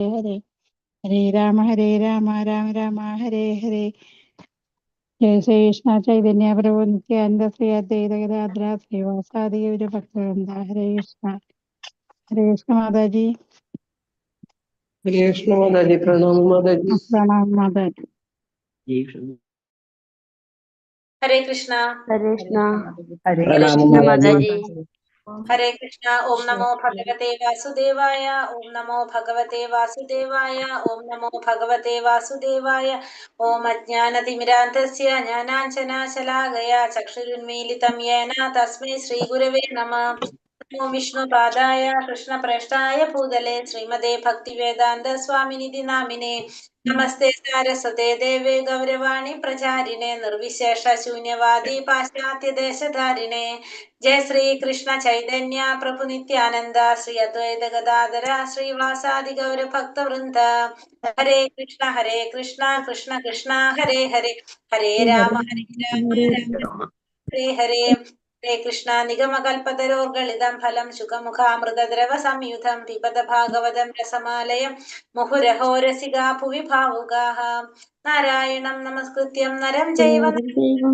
ഹരേ ഹരേ രാമ രാമ രാമ ഹരേ ഹരേ. ജയ ശ്രീകൃഷ്ണ ചൈതന്യ പ്രഭു നിത്യാനന്ദ ശ്രീ അദ്വൈത ഗദാധര ശ്രീവാസാദി ഗൗര ഭക്തവൃന്ദ. ഹരേ കൃഷ്ണ മാതാജി. हरे कृष्ण माताजी, प्रणाम माताजी। പ്രണാം മാതാജി. हरे कृष्णा। हरे कृष्ण। हरे प्रणाम माताजी। हरे कृष्णा। ओम नमो भगवते वासुदेवाय। ओम नमो भगवते वासुदेवाय। ओम नमो भगवते वासुदेवाय। ओम अज्ञानतिमिरान्धस्य ज्ञानाञ्जनाशलाकया चक्षुरुन्मीलितं येन तस्मै श्रीगुरवे नमः। नमो विष्णुपादाय कृष्णप्रेष्ठाय भूतले श्रीमते भक्तिवेदान्त स्वामिनिधि नामिने। नमस्ते सारस्वते देवे गौरवाणी प्रचारिणे निर्विशेष शून्यवादी पाश्चात्य देशधारिणे। जय श्री कृष्ण चैतन्य प्रभु नित्यानंद श्री अद्वैत गदाधर श्रीवासादि गौर भक्त वृंद। हरे कृष्ण कृष्ण कृष्ण हरे हरे, हरे राम राम हरे हरे। हरे कृष्ण। निगमकल्पतरोर्गलितं फलं शुकमुखामृतद्रव संयुतं पिबत भागवतं रसमालयं मुहुरहो रसिका भुवि भावुकाः। नारायणं नमस्कृत्यं नरं चैव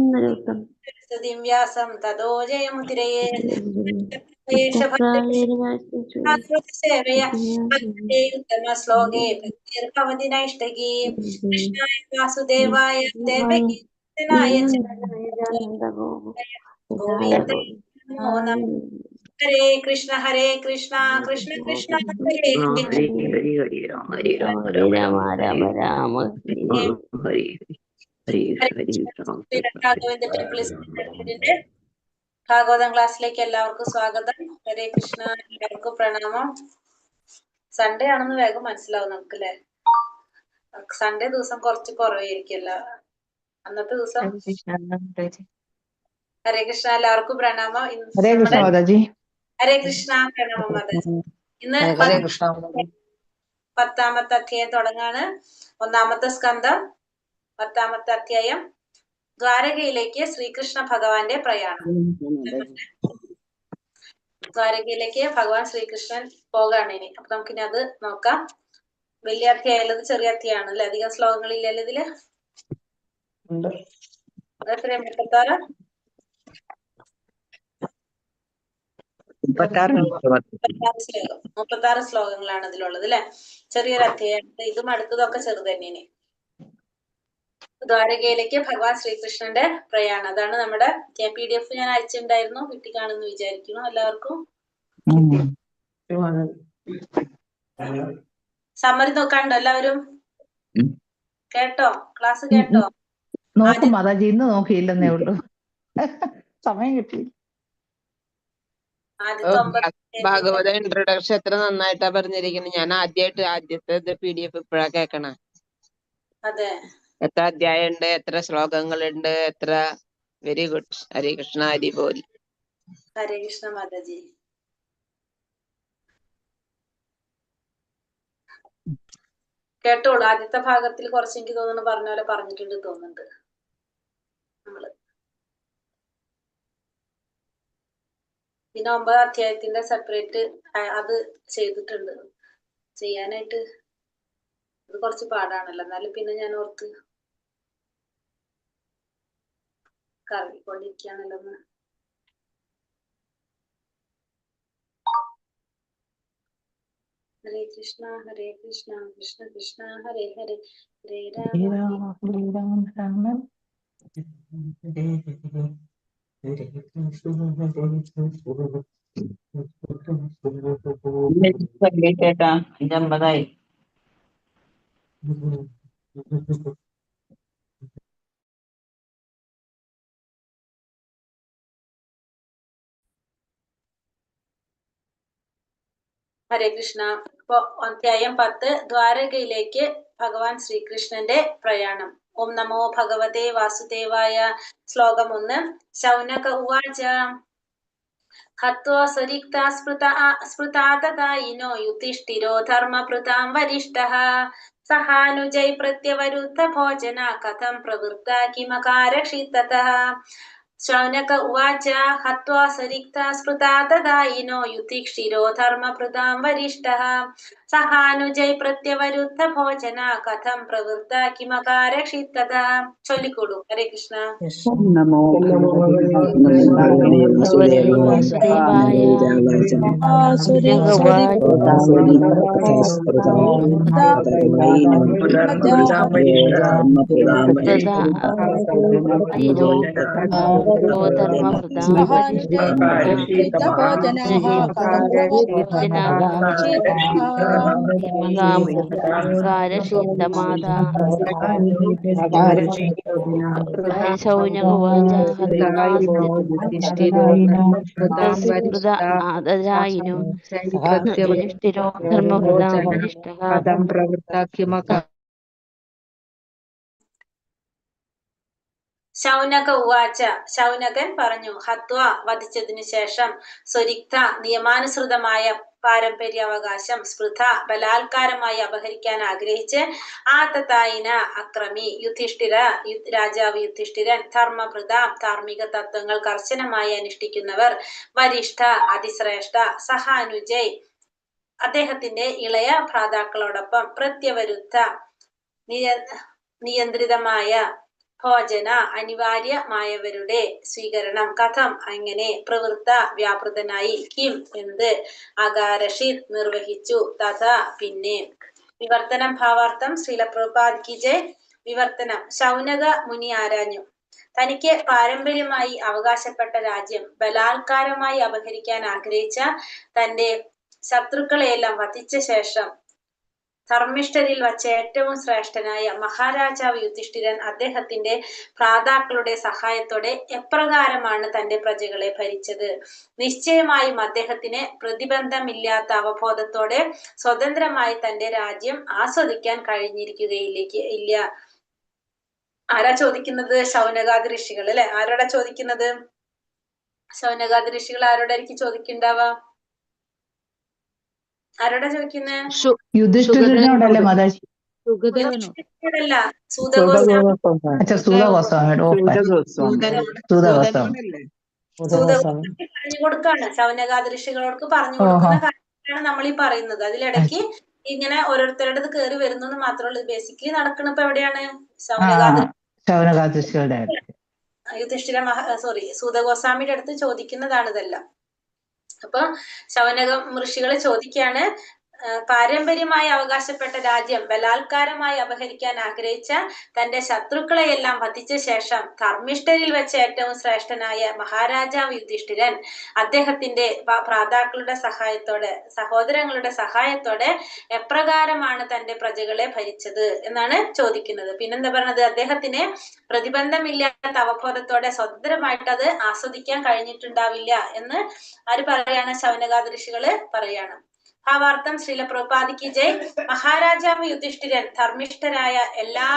नरोत्तमं व्यासं ततो जयमुदिरये। सेवया उत्तम श्लोके भक्तिर्भवति नैष्ठिकी। कृष्णाय वासुदेवाय देवकी नन्दनाय च गोविन्दाय नमो नमः। हरे कृष्ण कृष्ण कृष्ण हरे हरे, हरे राम राम राम राम हरे രാഘവേന്ദ്ര ടെമ്പിൾ ന്റെ ഭാഗവതം ക്ലാസ്സിലേക്ക് എല്ലാവർക്കും സ്വാഗതം. ഹരേ കൃഷ്ണ. എല്ലാവർക്കും പ്രണാമം. സൺഡേ ആണെന്ന് വേഗം മനസ്സിലാവും നമുക്ക് അല്ലെ. സൺഡേ ദിവസം കുറച്ച് കുറവായിരിക്കുമല്ലോ. അന്നത്തെ ദിവസം ഹരേ കൃഷ്ണ. എല്ലാവർക്കും പ്രണാമം. ഹരേ കൃഷ്ണ മാതാജി. ഹരേ കൃഷ്ണ. പ്രണാമം മാതാജി. ഇന്ന് 10ാമത്തെ അധ്യായം തുടങ്ങാണ്. 1ാമത്തെ സ്കന്ധം 10ാമത്തെ അധ്യായം. ദ്വാരകയിലേക്ക് ശ്രീകൃഷ്ണ ഭഗവാന്റെ പ്രയാണം. ദ്വാരകയിലേക്ക് ഭഗവാൻ ശ്രീകൃഷ്ണൻ പോകാണ് ഇനി. അപ്പൊ നമുക്കിനി അത് നോക്കാം. വലിയ അധ്യായം ചെറിയ അധ്യായമാണ് അല്ലെ. അധികം ശ്ലോകങ്ങളില്ലല്ലോ ഇതില്. എത്രയും 36 ശ്ലോകങ്ങളാണ് ഇതിലുള്ളത് അല്ലെ. ചെറിയൊരു അധ്യായം. ഇതും അടുത്തതൊക്കെ ചെറുത് തന്നെ. ദ്വാരകയിലേക്ക് ഭഗവാൻ ശ്രീകൃഷ്ണന്റെ പ്രയാണം. അതാണ് നമ്മുടെ PDF ഞാൻ അയച്ചിട്ടുണ്ടായിരുന്നു. കിട്ടിക്കാണെന്ന് വിചാരിക്കുന്നു എല്ലാവർക്കും. സമ്മറി നോക്കാണ്ടോ എല്ലാവരും? കേട്ടോ? ക്ലാസ് കേട്ടോ? നോക്കും മാതാജി. ഇന്ന് നോക്കിയില്ലെന്നേ ഉള്ളൂ, സമയം കിട്ടി. ഭാഗവത ഇൻട്രൊഡക്ഷൻ എത്ര നന്നായിട്ടാ പറഞ്ഞിരിക്കുന്നത്. ഞാൻ ആദ്യത്തെ PDF ഇപ്പഴാ കേക്കണേ. അതെ. എത്ര അധ്യായം ഉണ്ട്, എത്ര ശ്ലോകങ്ങളുണ്ട്, എത്ര. Very good. ഹരേ കൃഷ്ണ. ഹരി ബോൽ. ഹരേ കൃഷ്ണ മാതാജി. കേട്ടോളൂ. ആദ്യത്തെ ഭാഗത്തിൽ കുറച്ച് എനിക്ക് തോന്നുന്നു പറഞ്ഞ പോലെ പറഞ്ഞിട്ടുണ്ട് തോന്നുന്നുണ്ട് നമ്മള്. പിന്നെ 9ാം അധ്യായത്തിന്റെ സെപ്പറേറ്റ് അത് ചെയ്തിട്ടുണ്ട്. ചെയ്യാനായിട്ട് അത് കുറച്ച് പാടാണല്ലോ. എന്നാലും പിന്നെ ഞാൻ ഓർത്ത് കറങ്ങിക്കൊണ്ടിരിക്കുകയാണല്ലോ എന്ന്. ഹരേ കൃഷ്ണ കൃഷ്ണ കൃഷ്ണ ഹരേ ഹരേ, ഹരേ രാമ ചേട്ടാ 50 ഹരേ കൃഷ്ണ. ഇപ്പൊ അധ്യായം 10 ദ്വാരകയിലേക്ക് ഭഗവാൻ ശ്രീകൃഷ്ണന്റെ പ്രയാണം. ഓം നമോ ഭഗവതേ വാസുദേവായ. ശ്ലോകം 1. ശൗനക ഉവാച. ഹത്വാ സരിക്താ സ്മൃതാതതായിനോ യുധിഷ്ഠിരോ ധർമ്മഭൃതാം വരിഷ്ഠഃ സഹാനുജൈ പ്രത്യവരുദ്ധ ഭോജന കഥം പ്രവൃത്ത കിമകാരക്ഷിത്തതഃ. शौनक उवाच हत्वा सरिक्ता स्मृता तदायिनो युधिष्ठिरो धर्मभृतां वरिष्ठः സഹാനുജൈ പ്രത്യവരുദ്ധ ഭോജന കഥം പ്രവൃത്ത കിമകാരക്ഷിത് തഥാ. ചൊല്ലിക്കൊള്ളൂ. ഹരേ കൃഷ്ണ. നമോ ഭഗവതേ വാസുദേവായ ശൗനകവാച ആദരായിനും യുധിഷ്ഠിരോ ധർമ്മഭൃതാം വരിഷ്ഠഃ. ശൗനക ഉവാച, ശൗനകൻ പറഞ്ഞു, ഹത്വ വധിച്ചതിനു ശേഷം, സ്വരിക്ത നിയമാനുസൃതമായ പാരമ്പര്യാവകാശം, സ്പൃഥ ബലാത്കാരമായി അപഹരിക്കാൻ ആഗ്രഹിച്ച്, ആതതായിന അക്രമി, രാജാവ് യുധിഷ്ഠിരൻ, ധർമ്മഭൃത ധാർമ്മിക തത്വങ്ങൾ കർശനമായി അനുഷ്ഠിക്കുന്നവർ, വരിഷ്ഠ അതിശ്രേഷ്ഠ, സഹാനുജയ് അദ്ദേഹത്തിന്റെ ഇളയ ഭ്രാതാക്കളോടൊപ്പം, പ്രത്യവരുദ്ധ നിയന്ത്രിതമായ ഭോജന അനിവാര്യമായവരുടെ സ്വീകരണം, കഥം അങ്ങനെ, പ്രവൃത്ത വ്യാപൃതനായി, കിം എന്ത്, അകാരഷിത് നിർവഹിച്ചു, തഥ പിന്നെ. വിവർത്തനം ഭാവാർത്ഥം. ശ്രീല പ്രഭുപാദ് കി ജയ്. വിവർത്തനം. ശൗനക മുനി ആരാഞ്ഞു, തനിക്ക് പാരമ്പര്യമായി അവകാശപ്പെട്ട രാജ്യം ബലാത്കാരമായി അപഹരിക്കാൻ ആഗ്രഹിച്ച തന്റെ ശത്രുക്കളെയെല്ലാം വധിച്ച ശേഷം ധർമ്മിഷ്ഠരിൽ വച്ച ഏറ്റവും ശ്രേഷ്ഠനായ മഹാരാജാവ് യുധിഷ്ഠിരൻ അദ്ദേഹത്തിന്റെ ഭ്രാതാക്കളുടെ സഹായത്തോടെ എപ്രകാരമാണ് തന്റെ പ്രജകളെ ഭരിച്ചത്. നിശ്ചയമായും അദ്ദേഹത്തിന് പ്രതിബന്ധമില്ലാത്ത അവബോധത്തോടെ സ്വതന്ത്രമായി തന്റെ രാജ്യം ആസ്വദിക്കാൻ കഴിഞ്ഞിരിക്കുകയില്ല. ആരാ ചോദിക്കുന്നത്? ശൗനകാദി ഋഷികൾ അല്ലെ? ആരോടാ ചോദിക്കുന്നത്? ശൗനകാദി ഋഷികൾ ആരോടായിരിക്കും ചോദിക്കുന്നുണ്ടാവാ? ആരോടാ ചോദിക്കുന്നേ? യുധിഷ്ഠിരനോടല്ലേ മാതാജി? യുധിഷ്ഠിരനോടല്ല, പറഞ്ഞു കൊടുക്കാണ്. ശൗനകാദി ഋഷികളോട് പറഞ്ഞു കൊടുക്കുന്ന കാര്യമാണ് നമ്മൾ ഈ പറയുന്നത്. അതിലിടയ്ക്ക് ഇങ്ങനെ ഓരോരുത്തരുടെ കയറി വരുന്നു എന്ന് മാത്രമേ ഉള്ളൂ. ബേസിക്കലി നടക്കണ ഇപ്പൊ എവിടെയാണ്? യുധിഷ്ഠിര സൂതഗോസ്വാമിയുടെ അടുത്ത് ചോദിക്കുന്നതാണ് ഇതെല്ലാം. അപ്പൊ ശൗനക ഋഷികള് ചോദിക്കാണ്, പാരമ്പര്യമായി അവകാശപ്പെട്ട രാജ്യം ബലാത്കാരമായി അപഹരിക്കാൻ ആഗ്രഹിച്ച തന്റെ ശത്രുക്കളെയെല്ലാം വധിച്ച ശേഷം ധർമ്മിഷ്ഠരിൽ വെച്ച ഏറ്റവും ശ്രേഷ്ഠനായ മഹാരാജാവ് യുധിഷ്ഠിരൻ അദ്ദേഹത്തിന്റെ ഭ്രാതാക്കളുടെ സഹായത്തോടെ, സഹോദരങ്ങളുടെ സഹായത്തോടെ എപ്രകാരമാണ് തന്റെ പ്രജകളെ ഭരിച്ചത് എന്നാണ് ചോദിക്കുന്നത്. പിന്നെന്താ പറഞ്ഞത്? അദ്ദേഹത്തിന് പ്രതിബന്ധമില്ലാത്ത അവബോധത്തോടെ സ്വതന്ത്രമായിട്ട് അത് ആസ്വദിക്കാൻ കഴിഞ്ഞിട്ടുണ്ടാവില്ല എന്ന് ആര് പറയാണ്? ശൗനകാദി ഋഷികള് പറയാണ്. ഭാവാർത്ഥം. ശ്രീല പ്രഭുപാദ് കി ജയ്. മഹാരാജാവ് യുധിഷ്ഠിരൻ ധർമ്മിഷ്ഠരായ എല്ലാ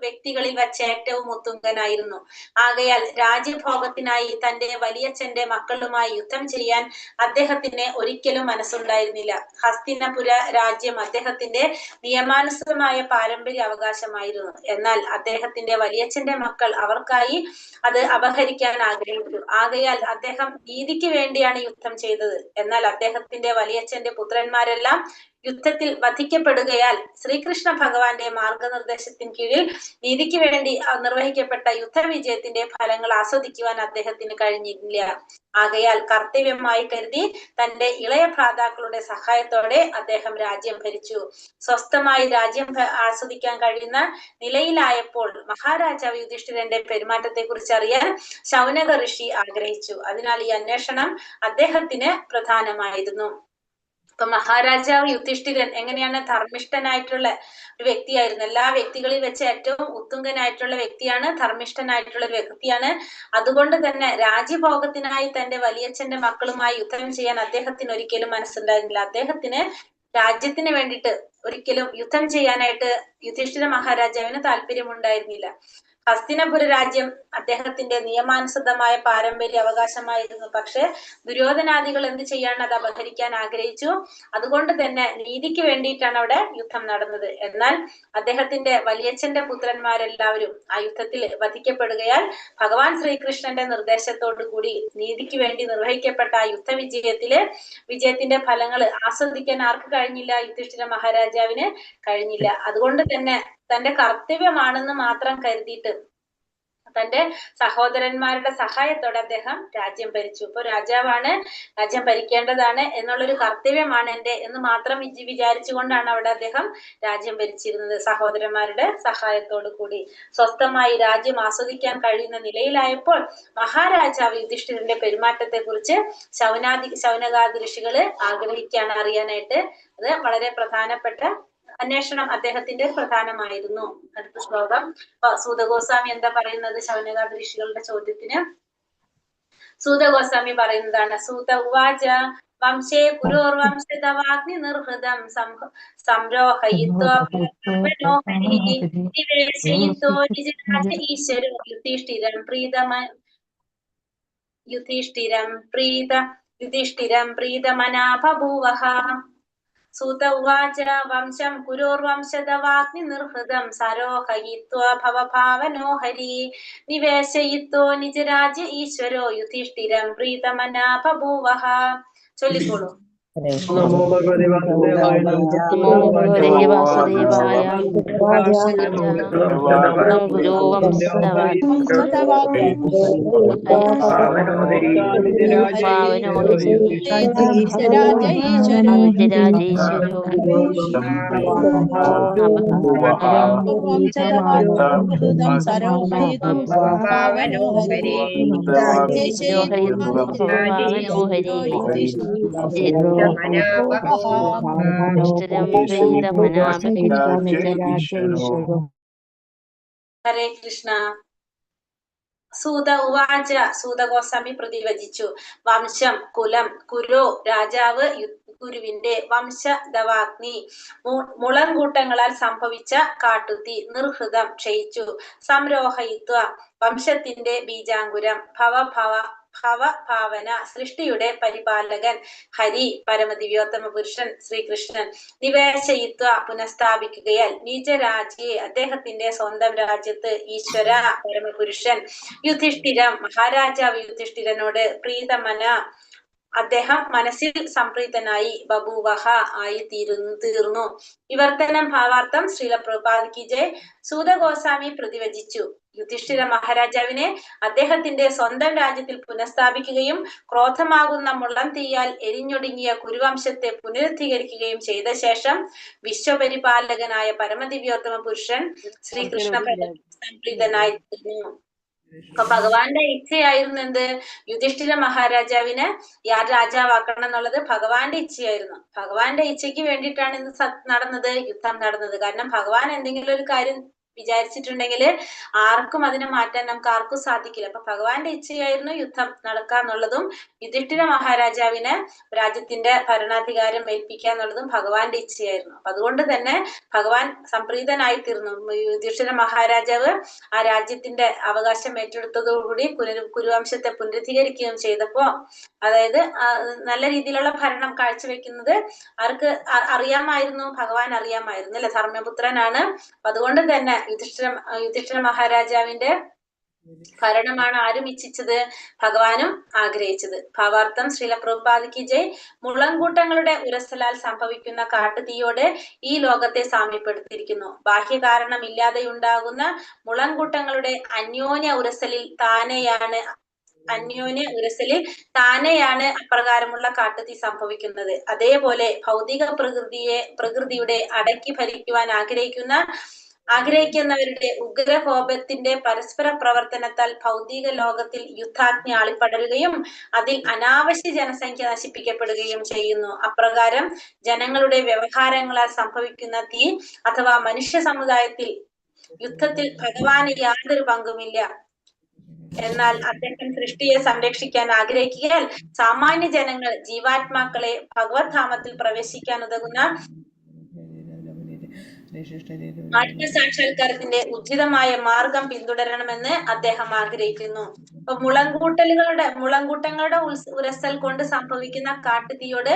വ്യക്തികളിൽ വച്ച് ഏറ്റവും ഉത്തുംഗനായിരുന്നു. ആകയാൽ രാജ്യഭോഗത്തിനായി തന്റെ വലിയച്ഛന്റെ മക്കളുമായി യുദ്ധം ചെയ്യാൻ അദ്ദേഹത്തിന് ഒരിക്കലും മനസ്സുണ്ടായിരുന്നില്ല. ഹസ്തിനപുര രാജ്യം അദ്ദേഹത്തിന്റെ നിയമാനുസൃതമായ പാരമ്പര്യ അവകാശമായിരുന്നു. എന്നാൽ അദ്ദേഹത്തിന്റെ വലിയച്ഛന്റെ മക്കൾ അവർക്കായി അത് അപഹരിക്കാൻ ആഗ്രഹിച്ചു. ആകയാൽ അദ്ദേഹം നീതിക്ക് വേണ്ടിയാണ് യുദ്ധം ചെയ്തത്. എന്നാൽ അദ്ദേഹത്തിന്റെ വലിയച്ഛന്റെ പുത്രന്മാരെല്ലാം യുദ്ധത്തിൽ വധിക്കപ്പെടുകയാൽ ശ്രീകൃഷ്ണ ഭഗവാന്റെ മാർഗനിർദ്ദേശത്തിന് കീഴിൽ നീതിക്ക് വേണ്ടി നിർവഹിക്കപ്പെട്ട യുദ്ധവിജയത്തിന്റെ ഫലങ്ങൾ ആസ്വദിക്കുവാൻ അദ്ദേഹത്തിന് കഴിഞ്ഞില്ല. ആകയാൽ കർത്തവ്യമായി കരുതി തന്റെ ഇളയ ഭ്രാതാക്കളുടെ സഹായത്തോടെ അദ്ദേഹം രാജ്യം ഭരിച്ചു. സ്വസ്ഥമായി രാജ്യം ആസ്വദിക്കാൻ കഴിയുന്ന നിലയിലായപ്പോൾ മഹാരാജാവ് യുധിഷ്ഠിരന്റെ പെരുമാറ്റത്തെ കുറിച്ച് അറിയാൻ ശൗനക ഋഷി ആഗ്രഹിച്ചു. അതിനാൽ ഈ അന്വേഷണം അദ്ദേഹത്തിന് പ്രധാനമായിരുന്നു. ഇപ്പൊ മഹാരാജാവ് യുധിഷ്ഠിരൻ എങ്ങനെയാണ്? ധർമ്മിഷ്ഠനായിട്ടുള്ള ഒരു വ്യക്തിയായിരുന്നു. എല്ലാ വ്യക്തികളിൽ വെച്ച് ഏറ്റവും ഉത്തുംഗനായിട്ടുള്ള വ്യക്തിയാണ്, ധർമ്മിഷ്ഠനായിട്ടുള്ള ഒരു വ്യക്തിയാണ്. അതുകൊണ്ട് തന്നെ രാജ്യഭോഗത്തിനായി തന്റെ വലിയച്ഛന്റെ മക്കളുമായി യുദ്ധം ചെയ്യാൻ അദ്ദേഹത്തിന് ഒരിക്കലും മനസ്സുണ്ടായിരുന്നില്ല. അദ്ദേഹത്തിന് രാജ്യത്തിന് വേണ്ടിയിട്ട് ഒരിക്കലും യുദ്ധം ചെയ്യാനായിട്ട് യുധിഷ്ഠിര മഹാരാജാവിന് താല്പര്യമുണ്ടായിരുന്നില്ല. ഹസ്തിനപുര രാജ്യം അദ്ദേഹത്തിന്റെ നിയമാനുസൃതമായ പാരമ്പര്യ അവകാശമായിരുന്നു. പക്ഷെ ദുര്യോധനാദികൾ എന്ത് ചെയ്യാണ്? അത് അപഹരിക്കാൻ ആഗ്രഹിച്ചു. അതുകൊണ്ട് തന്നെ നീതിക്ക് വേണ്ടിയിട്ടാണ് അവിടെ യുദ്ധം നടന്നത്. എന്നാൽ അദ്ദേഹത്തിന്റെ വലിയച്ഛന്റെ പുത്രന്മാരെല്ലാവരും ആ യുദ്ധത്തിൽ വധിക്കപ്പെടുകയാൽ ഭഗവാൻ ശ്രീകൃഷ്ണന്റെ നിർദ്ദേശത്തോടു കൂടി നീതിക്ക് വേണ്ടി നിർവഹിക്കപ്പെട്ട ആ വിജയത്തിന്റെ ഫലങ്ങൾ ആസ്വദിക്കാൻ ആർക്ക് കഴിഞ്ഞില്ല? യുധിഷ്ഠിര മഹാരാജാവിന് കഴിഞ്ഞില്ല. അതുകൊണ്ട് തന്നെ തന്റെ കർത്തവ്യമാണെന്ന് മാത്രം കരുതിയിട്ട് തന്റെ സഹോദരന്മാരുടെ സഹായത്തോടെ അദ്ദേഹം രാജ്യം ഭരിച്ചു. ഇപ്പൊ രാജാവാണ്, രാജ്യം ഭരിക്കേണ്ടതാണ് എന്നുള്ളൊരു കർത്തവ്യമാണ് എന്റെ എന്ന് മാത്രം വിചാരിച്ചുകൊണ്ടാണ് അവിടെ അദ്ദേഹം രാജ്യം ഭരിച്ചിരുന്നത്. സഹോദരന്മാരുടെ സഹായത്തോടു കൂടി സ്വസ്ഥമായി രാജ്യം ആസ്വദിക്കാൻ കഴിയുന്ന നിലയിലായപ്പോൾ മഹാരാജാവ് യുധിഷ്ഠിരന്റെ പെരുമാറ്റത്തെ കുറിച്ച് ശൗനകാദി ഋഷികള് ആഗ്രഹിക്കുകയാണ് അറിയാനായിട്ട്. അത് വളരെ പ്രധാനപ്പെട്ട അന്വേഷണം അദ്ദേഹത്തിന്റെ പ്രധാനമായിരുന്നു. അടുത്ത ശ്ലോകം സൂതഗോസ്വാമി എന്താ പറയുന്നത് ശൗനകാദി ഋഷികളുടെ ചോദ്യത്തിന്? സൂതഗോസ്വാമി പറയുന്നതാണ്, സൂത ഉവാച വംശേ പുരോർവംശതവാഗ്നി നിർഹൃതം സംരോഹയിത്വാ ഈശ്വരോ യുധിഷ്ഠിരം പ്രീതമനാ ബഭൂവഃ. സൂത ഉവാച വംശം പുരോർവംശതവാഗ്നി നിർഹൃതം സരോഹയിത്വാ ഭവഭാവനോ ഹരി നിവേശയിത്വോ നിജരാജ്യ ഈശ്വരോ യുധിഷ്ഠിരം പ്രീതമനാ ബഭൂവഃ. ചൊല്ലിക്കോളൂ. നമോ ഭഗവതി വാസുദേവായ നമോ ഭഗവതേ വാസുദേവായ ഹരേ കൃഷ്ണ. സൂത ഉവാച, സൂതഗോസ്വാമി പ്രതിവചിച്ചു. വംശം കുലം, കുരോ രാജാവ്, ഗുരുവിന്റെ വംശദവാഗ്നി മുളങ്കൂട്ടങ്ങളാൽ സംഭവിച്ച കാട്ടുതീ, നിർഹൃതം ക്ഷയിച്ചു, സംരോഹയിത്വ വംശത്തിന്റെ ബീജാങ്കുരം, ഭാവന സൃഷ്ടിയുടെ പരിപാലകൻ ഹരി പരമദിവ്യോത്തമ പുരുഷൻ ശ്രീകൃഷ്ണൻ, നിവേശയിത്വ പുനഃസ്ഥാപിക്കുകയാൽ നിജരാജ്യെ അദ്ദേഹത്തിന്റെ സ്വന്തം രാജ്യത്ത് ഈശ്വര പരമപുരുഷൻ യുധിഷ്ഠിരം മഹാരാജാവ് യുധിഷ്ഠിരനോട് പ്രീതമന അദ്ദേഹം മനസ്സിൽ സംപ്രീതനായി ബഭൂവഹ ആയി തീർന്നു. വിവർത്തനം ഭാവാർത്ഥം ശ്രീല പ്രഭുപാദ് കി ജയ്. സൂതഗോസ്വാമി പ്രതിവചിച്ചു, യുധിഷ്ഠിര മഹാരാജാവിനെ അദ്ദേഹത്തിന്റെ സ്വന്തം രാജ്യത്തിൽ പുനഃസ്ഥാപിക്കുകയും ക്രോധമാകുന്ന മുള്ളം തീയാൽ എരിഞ്ഞൊടുങ്ങിയ കുരുവംശത്തെ പുനരുദ്ധീകരിക്കുകയും ചെയ്ത ശേഷം വിശ്വപരിപാലകനായ പരമദിവ്യോത്തമ പുരുഷൻ ശ്രീകൃഷ്ണ സംപ്രീതനായി തീർന്നു. അപ്പൊ ഭഗവാന്റെ ഇച്ഛയായിരുന്നു എന്ത്? യുധിഷ്ഠിര മഹാരാജാവിനെ രാജാവാക്കണം എന്നുള്ളത് ഭഗവാന്റെ ഇച്ഛയായിരുന്നു. ഭഗവാന്റെ ഇച്ഛയ്ക്ക് വേണ്ടിയിട്ടാണ് ഇത് നടന്നത്, യുദ്ധം നടന്നത്. കാരണം ഭഗവാൻ എന്തെങ്കിലും ഒരു കാര്യം വിചാരിച്ചിട്ടുണ്ടെങ്കിൽ ആർക്കും അതിനെ മാറ്റാൻ നമുക്ക് ആർക്കും സാധിക്കില്ല. അപ്പൊ ഭഗവാന്റെ ഇച്ഛയായിരുന്നു യുദ്ധം നടക്കുക എന്നുള്ളതും യുധിഷ്ഠിര മഹാരാജാവിനെ രാജ്യത്തിന്റെ ഭരണാധികാരം ഏൽപ്പിക്കുക എന്നുള്ളതും ഭഗവാന്റെ ഇച്ഛയായിരുന്നു. അപ്പൊ അതുകൊണ്ട് തന്നെ ഭഗവാൻ സംപ്രീതനായി തീർന്നു. യുധിഷ്ഠിര മഹാരാജാവ് ആ രാജ്യത്തിന്റെ അവകാശം ഏറ്റെടുത്തതോടുകൂടി കുരുവംശത്തെ പുനരുദ്ധീകരിക്കുകയും ചെയ്തപ്പോ, അതായത് നല്ല രീതിയിലുള്ള ഭരണം കാഴ്ചവെക്കുന്നത് ആർക്ക് അറിയാമായിരുന്നു? ഭഗവാൻ അറിയാമായിരുന്നു അല്ലെ, ധർമ്മപുത്രനാണ്. അതുകൊണ്ട് തന്നെ യുധിഷ്ഠിര മഹാരാജാവിന്റെ ഭരണമാണ് ആരും ഇച്ഛിച്ചത്? ഭഗവാനും ആഗ്രഹിച്ചത്. ഭാവാർത്ഥം ശ്രീല പ്രഭുപാദ് കി ജയ്. മുളങ്കൂട്ടങ്ങളുടെ ഉരസലാൽ സംഭവിക്കുന്ന കാട്ടുതീയോട് ഈ ലോകത്തെ സാമ്യപ്പെടുത്തിയിരിക്കുന്നു. ബാഹ്യകാരണം ഇല്ലാതെയുണ്ടാകുന്ന മുളങ്കൂട്ടങ്ങളുടെ അന്യോന്യ ഉരസലിൽ താനെയാണ് അപ്രകാരമുള്ള കാട്ടുതീ സംഭവിക്കുന്നത്. അതേപോലെ ഭൗതിക പ്രകൃതിയുടെ അടക്കി ഭരിക്കുവാൻ ആഗ്രഹിക്കുന്നവരുടെ ഉഗ്രകോപത്തിന്റെ പരസ്പര പ്രവർത്തനത്താൽ ഭൗതിക ലോകത്തിൽ യുദ്ധാഗ്നി ആളിപ്പടരുകയും അതിൽ അനാവശ്യ ജനസംഖ്യ നശിപ്പിക്കപ്പെടുകയും ചെയ്യുന്നു. അപ്രകാരം ജനങ്ങളുടെ വ്യവഹാരങ്ങളാൽ സംഭവിക്കുന്ന തീ അഥവാ മനുഷ്യ സമുദായത്തിൽ യുദ്ധത്തിൽ ഭഗവാന് യാതൊരു പങ്കുമില്ല. എന്നാൽ അദ്ദേഹം സൃഷ്ടിയെ സംരക്ഷിക്കാൻ ആഗ്രഹിക്കുകയാൽ സാമാന്യ ജനങ്ങൾ ജീവാത്മാക്കളെ ഭഗവത് ധാമത്തിൽ പ്രവേശിക്കാൻ ഉതകുന്ന ആത്മസാക്ഷാത്കാരത്തിന്റെ ഉചിതമായ മാർഗം പിന്തുടരണമെന്ന് അദ്ദേഹം ആഗ്രഹിക്കുന്നു. അപ്പൊ മുളങ്കൂട്ടങ്ങളുടെ ഉരസൽ കൊണ്ട് സംഭവിക്കുന്ന കാട്ടുതീയോട്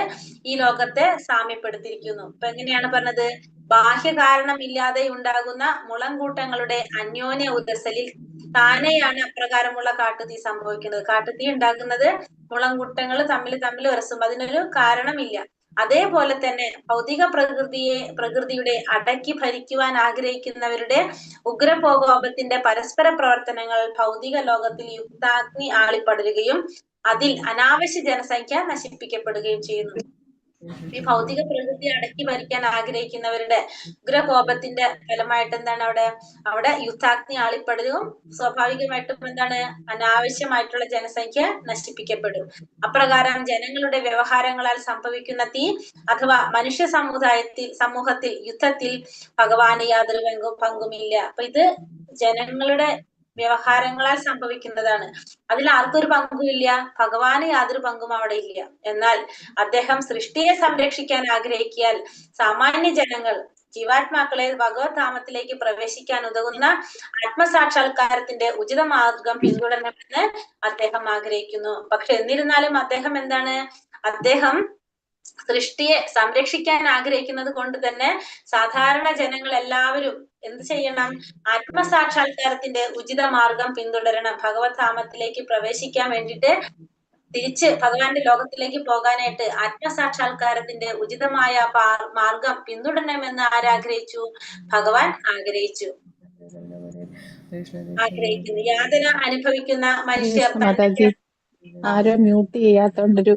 ഈ ലോകത്തെ സാമ്യപ്പെടുത്തിയിരിക്കുന്നു. ഇപ്പൊ എങ്ങനെയാണ് പറഞ്ഞത്? ബാഹ്യ കാരണമില്ലാതെ ഉണ്ടാകുന്ന മുളങ്കൂട്ടങ്ങളുടെ അന്യോന്യ ഉരസലിൽ താനെയാണ് അപ്രകാരമുള്ള കാട്ടുതീ സംഭവിക്കുന്നത്. കാട്ടുതീ ഉണ്ടാകുന്നത് മുളങ്കൂട്ടങ്ങൾ തമ്മിൽ ഉരസും, അതിനൊരു കാരണമില്ല. അതേപോലെ തന്നെ ഭൗതിക പ്രകൃതിയുടെ അടക്കി ഭരിക്കുവാൻ ആഗ്രഹിക്കുന്നവരുടെ ഉഗ്രകോപത്തിന്റെ പരസ്പര പ്രവർത്തനങ്ങൾ ഭൗതിക ലോകത്തിൽ യുക്താഗ്നി ആളിപ്പടരുകയും അതിൽ അനാവശ്യ ജനസംഖ്യ നശിപ്പിക്കപ്പെടുകയും ചെയ്യുന്നു. ഈ ഭൗതിക പ്രകൃതി അടക്കി ഭരിക്കാൻ ആഗ്രഹിക്കുന്നവരുടെ ഉഗ്രകോപത്തിന്റെ ഫലമായിട്ട് എന്താണ് അവിടെ യുദ്ധാഗ്നി ആളിപ്പടരും. സ്വാഭാവികമായിട്ടും എന്താണ്? അനാവശ്യമായിട്ടുള്ള ജനസംഖ്യ നശിപ്പിക്കപ്പെടും. അപ്രകാരം ജനങ്ങളുടെ വ്യവഹാരങ്ങളാൽ സംഭവിക്കുന്ന തീ അഥവാ മനുഷ്യ സമൂഹത്തിൽ യുദ്ധത്തിൽ ഭഗവാന് യാതൊരു പങ്കുമില്ല. അപ്പൊ ഇത് ജനങ്ങളുടെ വ്യവഹാരങ്ങളാൽ സംഭവിക്കുന്നതാണ്. അതിൽ ആർക്കൊരു പങ്കുമില്ല, ഭഗവാന് യാതൊരു പങ്കും അവിടെ ഇല്ല. എന്നാൽ അദ്ദേഹം സൃഷ്ടിയെ സംരക്ഷിക്കാൻ ആഗ്രഹിക്കിയാൽ സാമാന്യ ജനങ്ങൾ ജീവാത്മാക്കളെ ഭഗവത് ധാമത്തിലേക്ക് പ്രവേശിക്കാൻ ഉതകുന്ന ആത്മസാക്ഷാത്കാരത്തിന്റെ ഉചിത മാർഗം പിന്തുടരണമെന്ന് അദ്ദേഹം ആഗ്രഹിക്കുന്നു. പക്ഷെ എന്നിരുന്നാലും അദ്ദേഹം എന്താണ്? അദ്ദേഹം സൃഷ്ടിയെ സംരക്ഷിക്കാൻ ആഗ്രഹിക്കുന്നത് കൊണ്ട് തന്നെ സാധാരണ ജനങ്ങൾ എല്ലാവരും എന്ത് ചെയ്യണം? ആത്മസാക്ഷാത്കാരത്തിന്റെ ഉചിത മാർഗം പിന്തുടരണം. ഭഗവത് ധാമത്തിലേക്ക് പ്രവേശിക്കാൻ വേണ്ടിയിട്ട്, തിരിച്ച് ഭഗവാന്റെ ലോകത്തിലേക്ക് പോകാനായിട്ട് ആത്മസാക്ഷാത്കാരത്തിന്റെ ഉചിതമായ മാർഗം പിന്തുടരണമെന്ന് ആരാഗ്രഹിച്ചു? ഭഗവാൻ ആഗ്രഹിക്കുന്നു. യാതന അനുഭവിക്കുന്ന മനുഷ്യർ മാതാജി ആരോ മ്യൂട്ട് ചെയ്യാത്തോണ്ടൊരു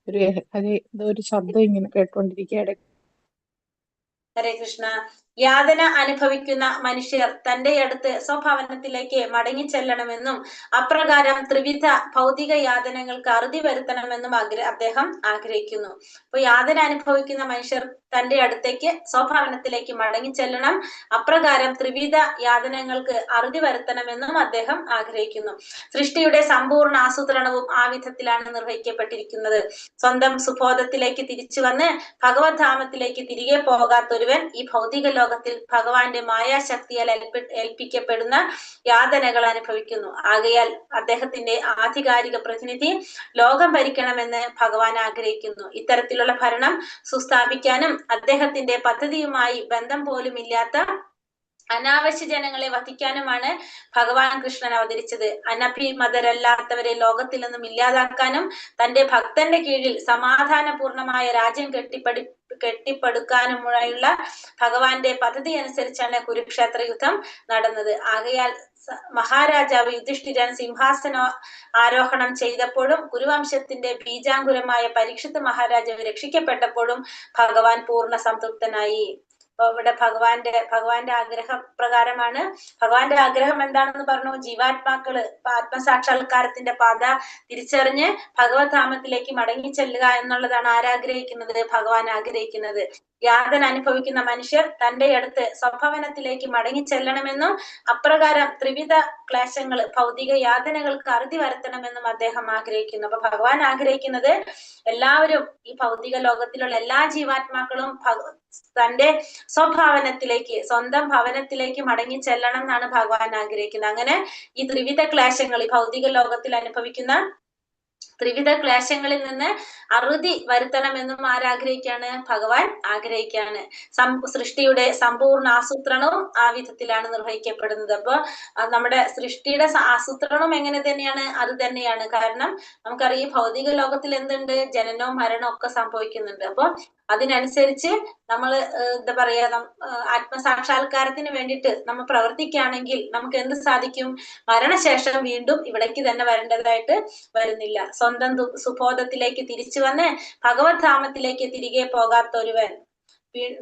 ഒരു ശബ്ദം ഇങ്ങനെ കേട്ടോണ്ടിരിക്കുകയാണ്. ഹരേ കൃഷ്ണ. യാതന അനുഭവിക്കുന്ന മനുഷ്യർ തന്റെ അടുത്ത് സ്വഭവനത്തിലേക്ക് മടങ്ങി ചെല്ലണമെന്നും അപ്രകാരം ത്രിവിധ ഭൗതിക യാതനകൾക്ക് അറുതി വരുത്തണമെന്നും അദ്ദേഹം ആഗ്രഹിക്കുന്നു. അപ്പൊ യാതന അനുഭവിക്കുന്ന മനുഷ്യർ തന്റെ അടുത്തേക്ക് സ്വഭവനത്തിലേക്ക് മടങ്ങി ചെല്ലണം, അപ്രകാരം ത്രിവിധ യാതനകൾക്ക് അറുതി വരുത്തണമെന്നും അദ്ദേഹം ആഗ്രഹിക്കുന്നു. സൃഷ്ടിയുടെ സമ്പൂർണ്ണ ആസൂത്രണവും ആ വിധത്തിലാണ് നിർവഹിക്കപ്പെട്ടിരിക്കുന്നത്. സ്വന്തം സുബോധത്തിലേക്ക് തിരിച്ചു വന്ന് ഭഗവത് ധാമത്തിലേക്ക് തിരികെ പോകാത്തൊരുവൻ ഈ ഭൗതിക ലോകത്തിൽ ഭഗവാന്റെ മായാശക്തിയാൽ ഏൽപ്പിക്കപ്പെടുന്ന യാതനകൾ അനുഭവിക്കുന്നു. ആകയാൽ അദ്ദേഹത്തിന്റെ ആധികാരിക പ്രതിനിധി ലോകം ഭരിക്കണമെന്ന് ഭഗവാൻ ആഗ്രഹിക്കുന്നു. ഇത്തരത്തിലുള്ള ഭരണം സുസ്ഥാപിക്കാനും അദ്ദേഹത്തിന്റെ പദ്ധതിയുമായി ബന്ധം പോലും ഇല്ലാത്ത അനാവശ്യ ജനങ്ങളെ വധിക്കാനുമാണ് ഭഗവാൻ കൃഷ്ണൻ അവതരിച്ചത്. അനഭിമതരല്ലാത്തവരെ ലോകത്തിൽ നിന്നും ഇല്ലാതാക്കാനും തന്റെ ഭക്തന്റെ കീഴിൽ സമാധാനപൂർണമായ രാജ്യം കെട്ടിപ്പടുക്കാനുമുള്ള ഭഗവാന്റെ പദ്ധതി അനുസരിച്ചാണ് കുരുക്ഷേത്ര യുദ്ധം നടന്നത്. ആകയാൽ മഹാരാജാവ് യുധിഷ്ഠിരൻ സിംഹാസന ആരോഹണം ചെയ്തപ്പോഴും കുരുവംശത്തിന്റെ ബീജാങ്കുരമായ പരീക്ഷിത് മഹാരാജാവ് രക്ഷിക്കപ്പെട്ടപ്പോഴും ഭഗവാൻ പൂർണ്ണ സംതൃപ്തനായി. അപ്പൊ ഇവിടെ ഭഗവാന്റെ ആഗ്രഹ പ്രകാരമാണ്. ഭഗവാന്റെ ആഗ്രഹം എന്താണെന്ന് പറഞ്ഞു? ജീവാത്മാക്കള് ആത്മസാക്ഷാത്കാരത്തിന്റെ പാത തിരിച്ചറിഞ്ഞ് ഭഗവത് ധാമത്തിലേക്ക് മടങ്ങി ചെല്ലുക എന്നുള്ളതാണ് ആരാഗ്രഹിക്കുന്നത്? ഭഗവാൻ ആഗ്രഹിക്കുന്നത്. യാതന അനുഭവിക്കുന്ന മനുഷ്യർ തന്റെ അടുത്ത് സ്വഭവനത്തിലേക്ക് മടങ്ങി ചെല്ലണമെന്നും അപ്രകാരം ത്രിവിധ ക്ലേശങ്ങൾ ഭൗതിക യാതനകൾക്ക് അറുതി വരുത്തണമെന്നും അദ്ദേഹം ആഗ്രഹിക്കുന്നു. അപ്പൊ ഭഗവാൻ ആഗ്രഹിക്കുന്നത് എല്ലാവരും, ഈ ഭൗതിക ലോകത്തിലുള്ള എല്ലാ ജീവാത്മാക്കളും തന്റെ സ്വഭാവനത്തിലേക്ക്, സ്വന്തം ഭവനത്തിലേക്ക് മടങ്ങി ചെല്ലണം എന്നാണ് ഭഗവാൻ ആഗ്രഹിക്കുന്നത്. അങ്ങനെ ഈ ത്രിവിധ ക്ലേശങ്ങൾ, ഈ ഭൗതിക ലോകത്തിൽ അനുഭവിക്കുന്ന ത്രിവിധ ക്ലേശങ്ങളിൽ നിന്ന് അറുതി വരുത്തണമെന്നും ആരാഗ്രഹിക്കാണ്? ഭഗവാൻ ആഗ്രഹിക്കാണ്. സൃഷ്ടിയുടെ സമ്പൂർണ്ണ ആസൂത്രണവും ആ വിധത്തിലാണ് നിർവഹിക്കപ്പെടുന്നത്. അപ്പൊ നമ്മുടെ സൃഷ്ടിയുടെ ആസൂത്രണവും എങ്ങനെ തന്നെയാണ്? അത് തന്നെയാണ്. കാരണം നമുക്കറിയാം ഭൗതിക ലോകത്തിൽ എന്തുണ്ട്? ജനനവും മരണവും ഒക്കെ സംഭവിക്കുന്നുണ്ട്. അപ്പൊ അതിനനുസരിച്ച് നമ്മൾ എന്താ പറയാ, ആത്മസാക്ഷാത്കാരത്തിന് വേണ്ടിയിട്ട് നമ്മൾ പ്രവർത്തിക്കുകയാണെങ്കിൽ നമുക്ക് എന്ത് സാധിക്കും? മരണശേഷം വീണ്ടും ഇവിടേക്ക് തന്നെ വരേണ്ടതായിട്ട് വരുന്നില്ല. സ്വന്തം സുബോധത്തിലേക്ക് തിരിച്ചു വന്ന് ഭഗവത് ധാമത്തിലേക്ക് തിരികെ പോകാത്തൊരുവൻ,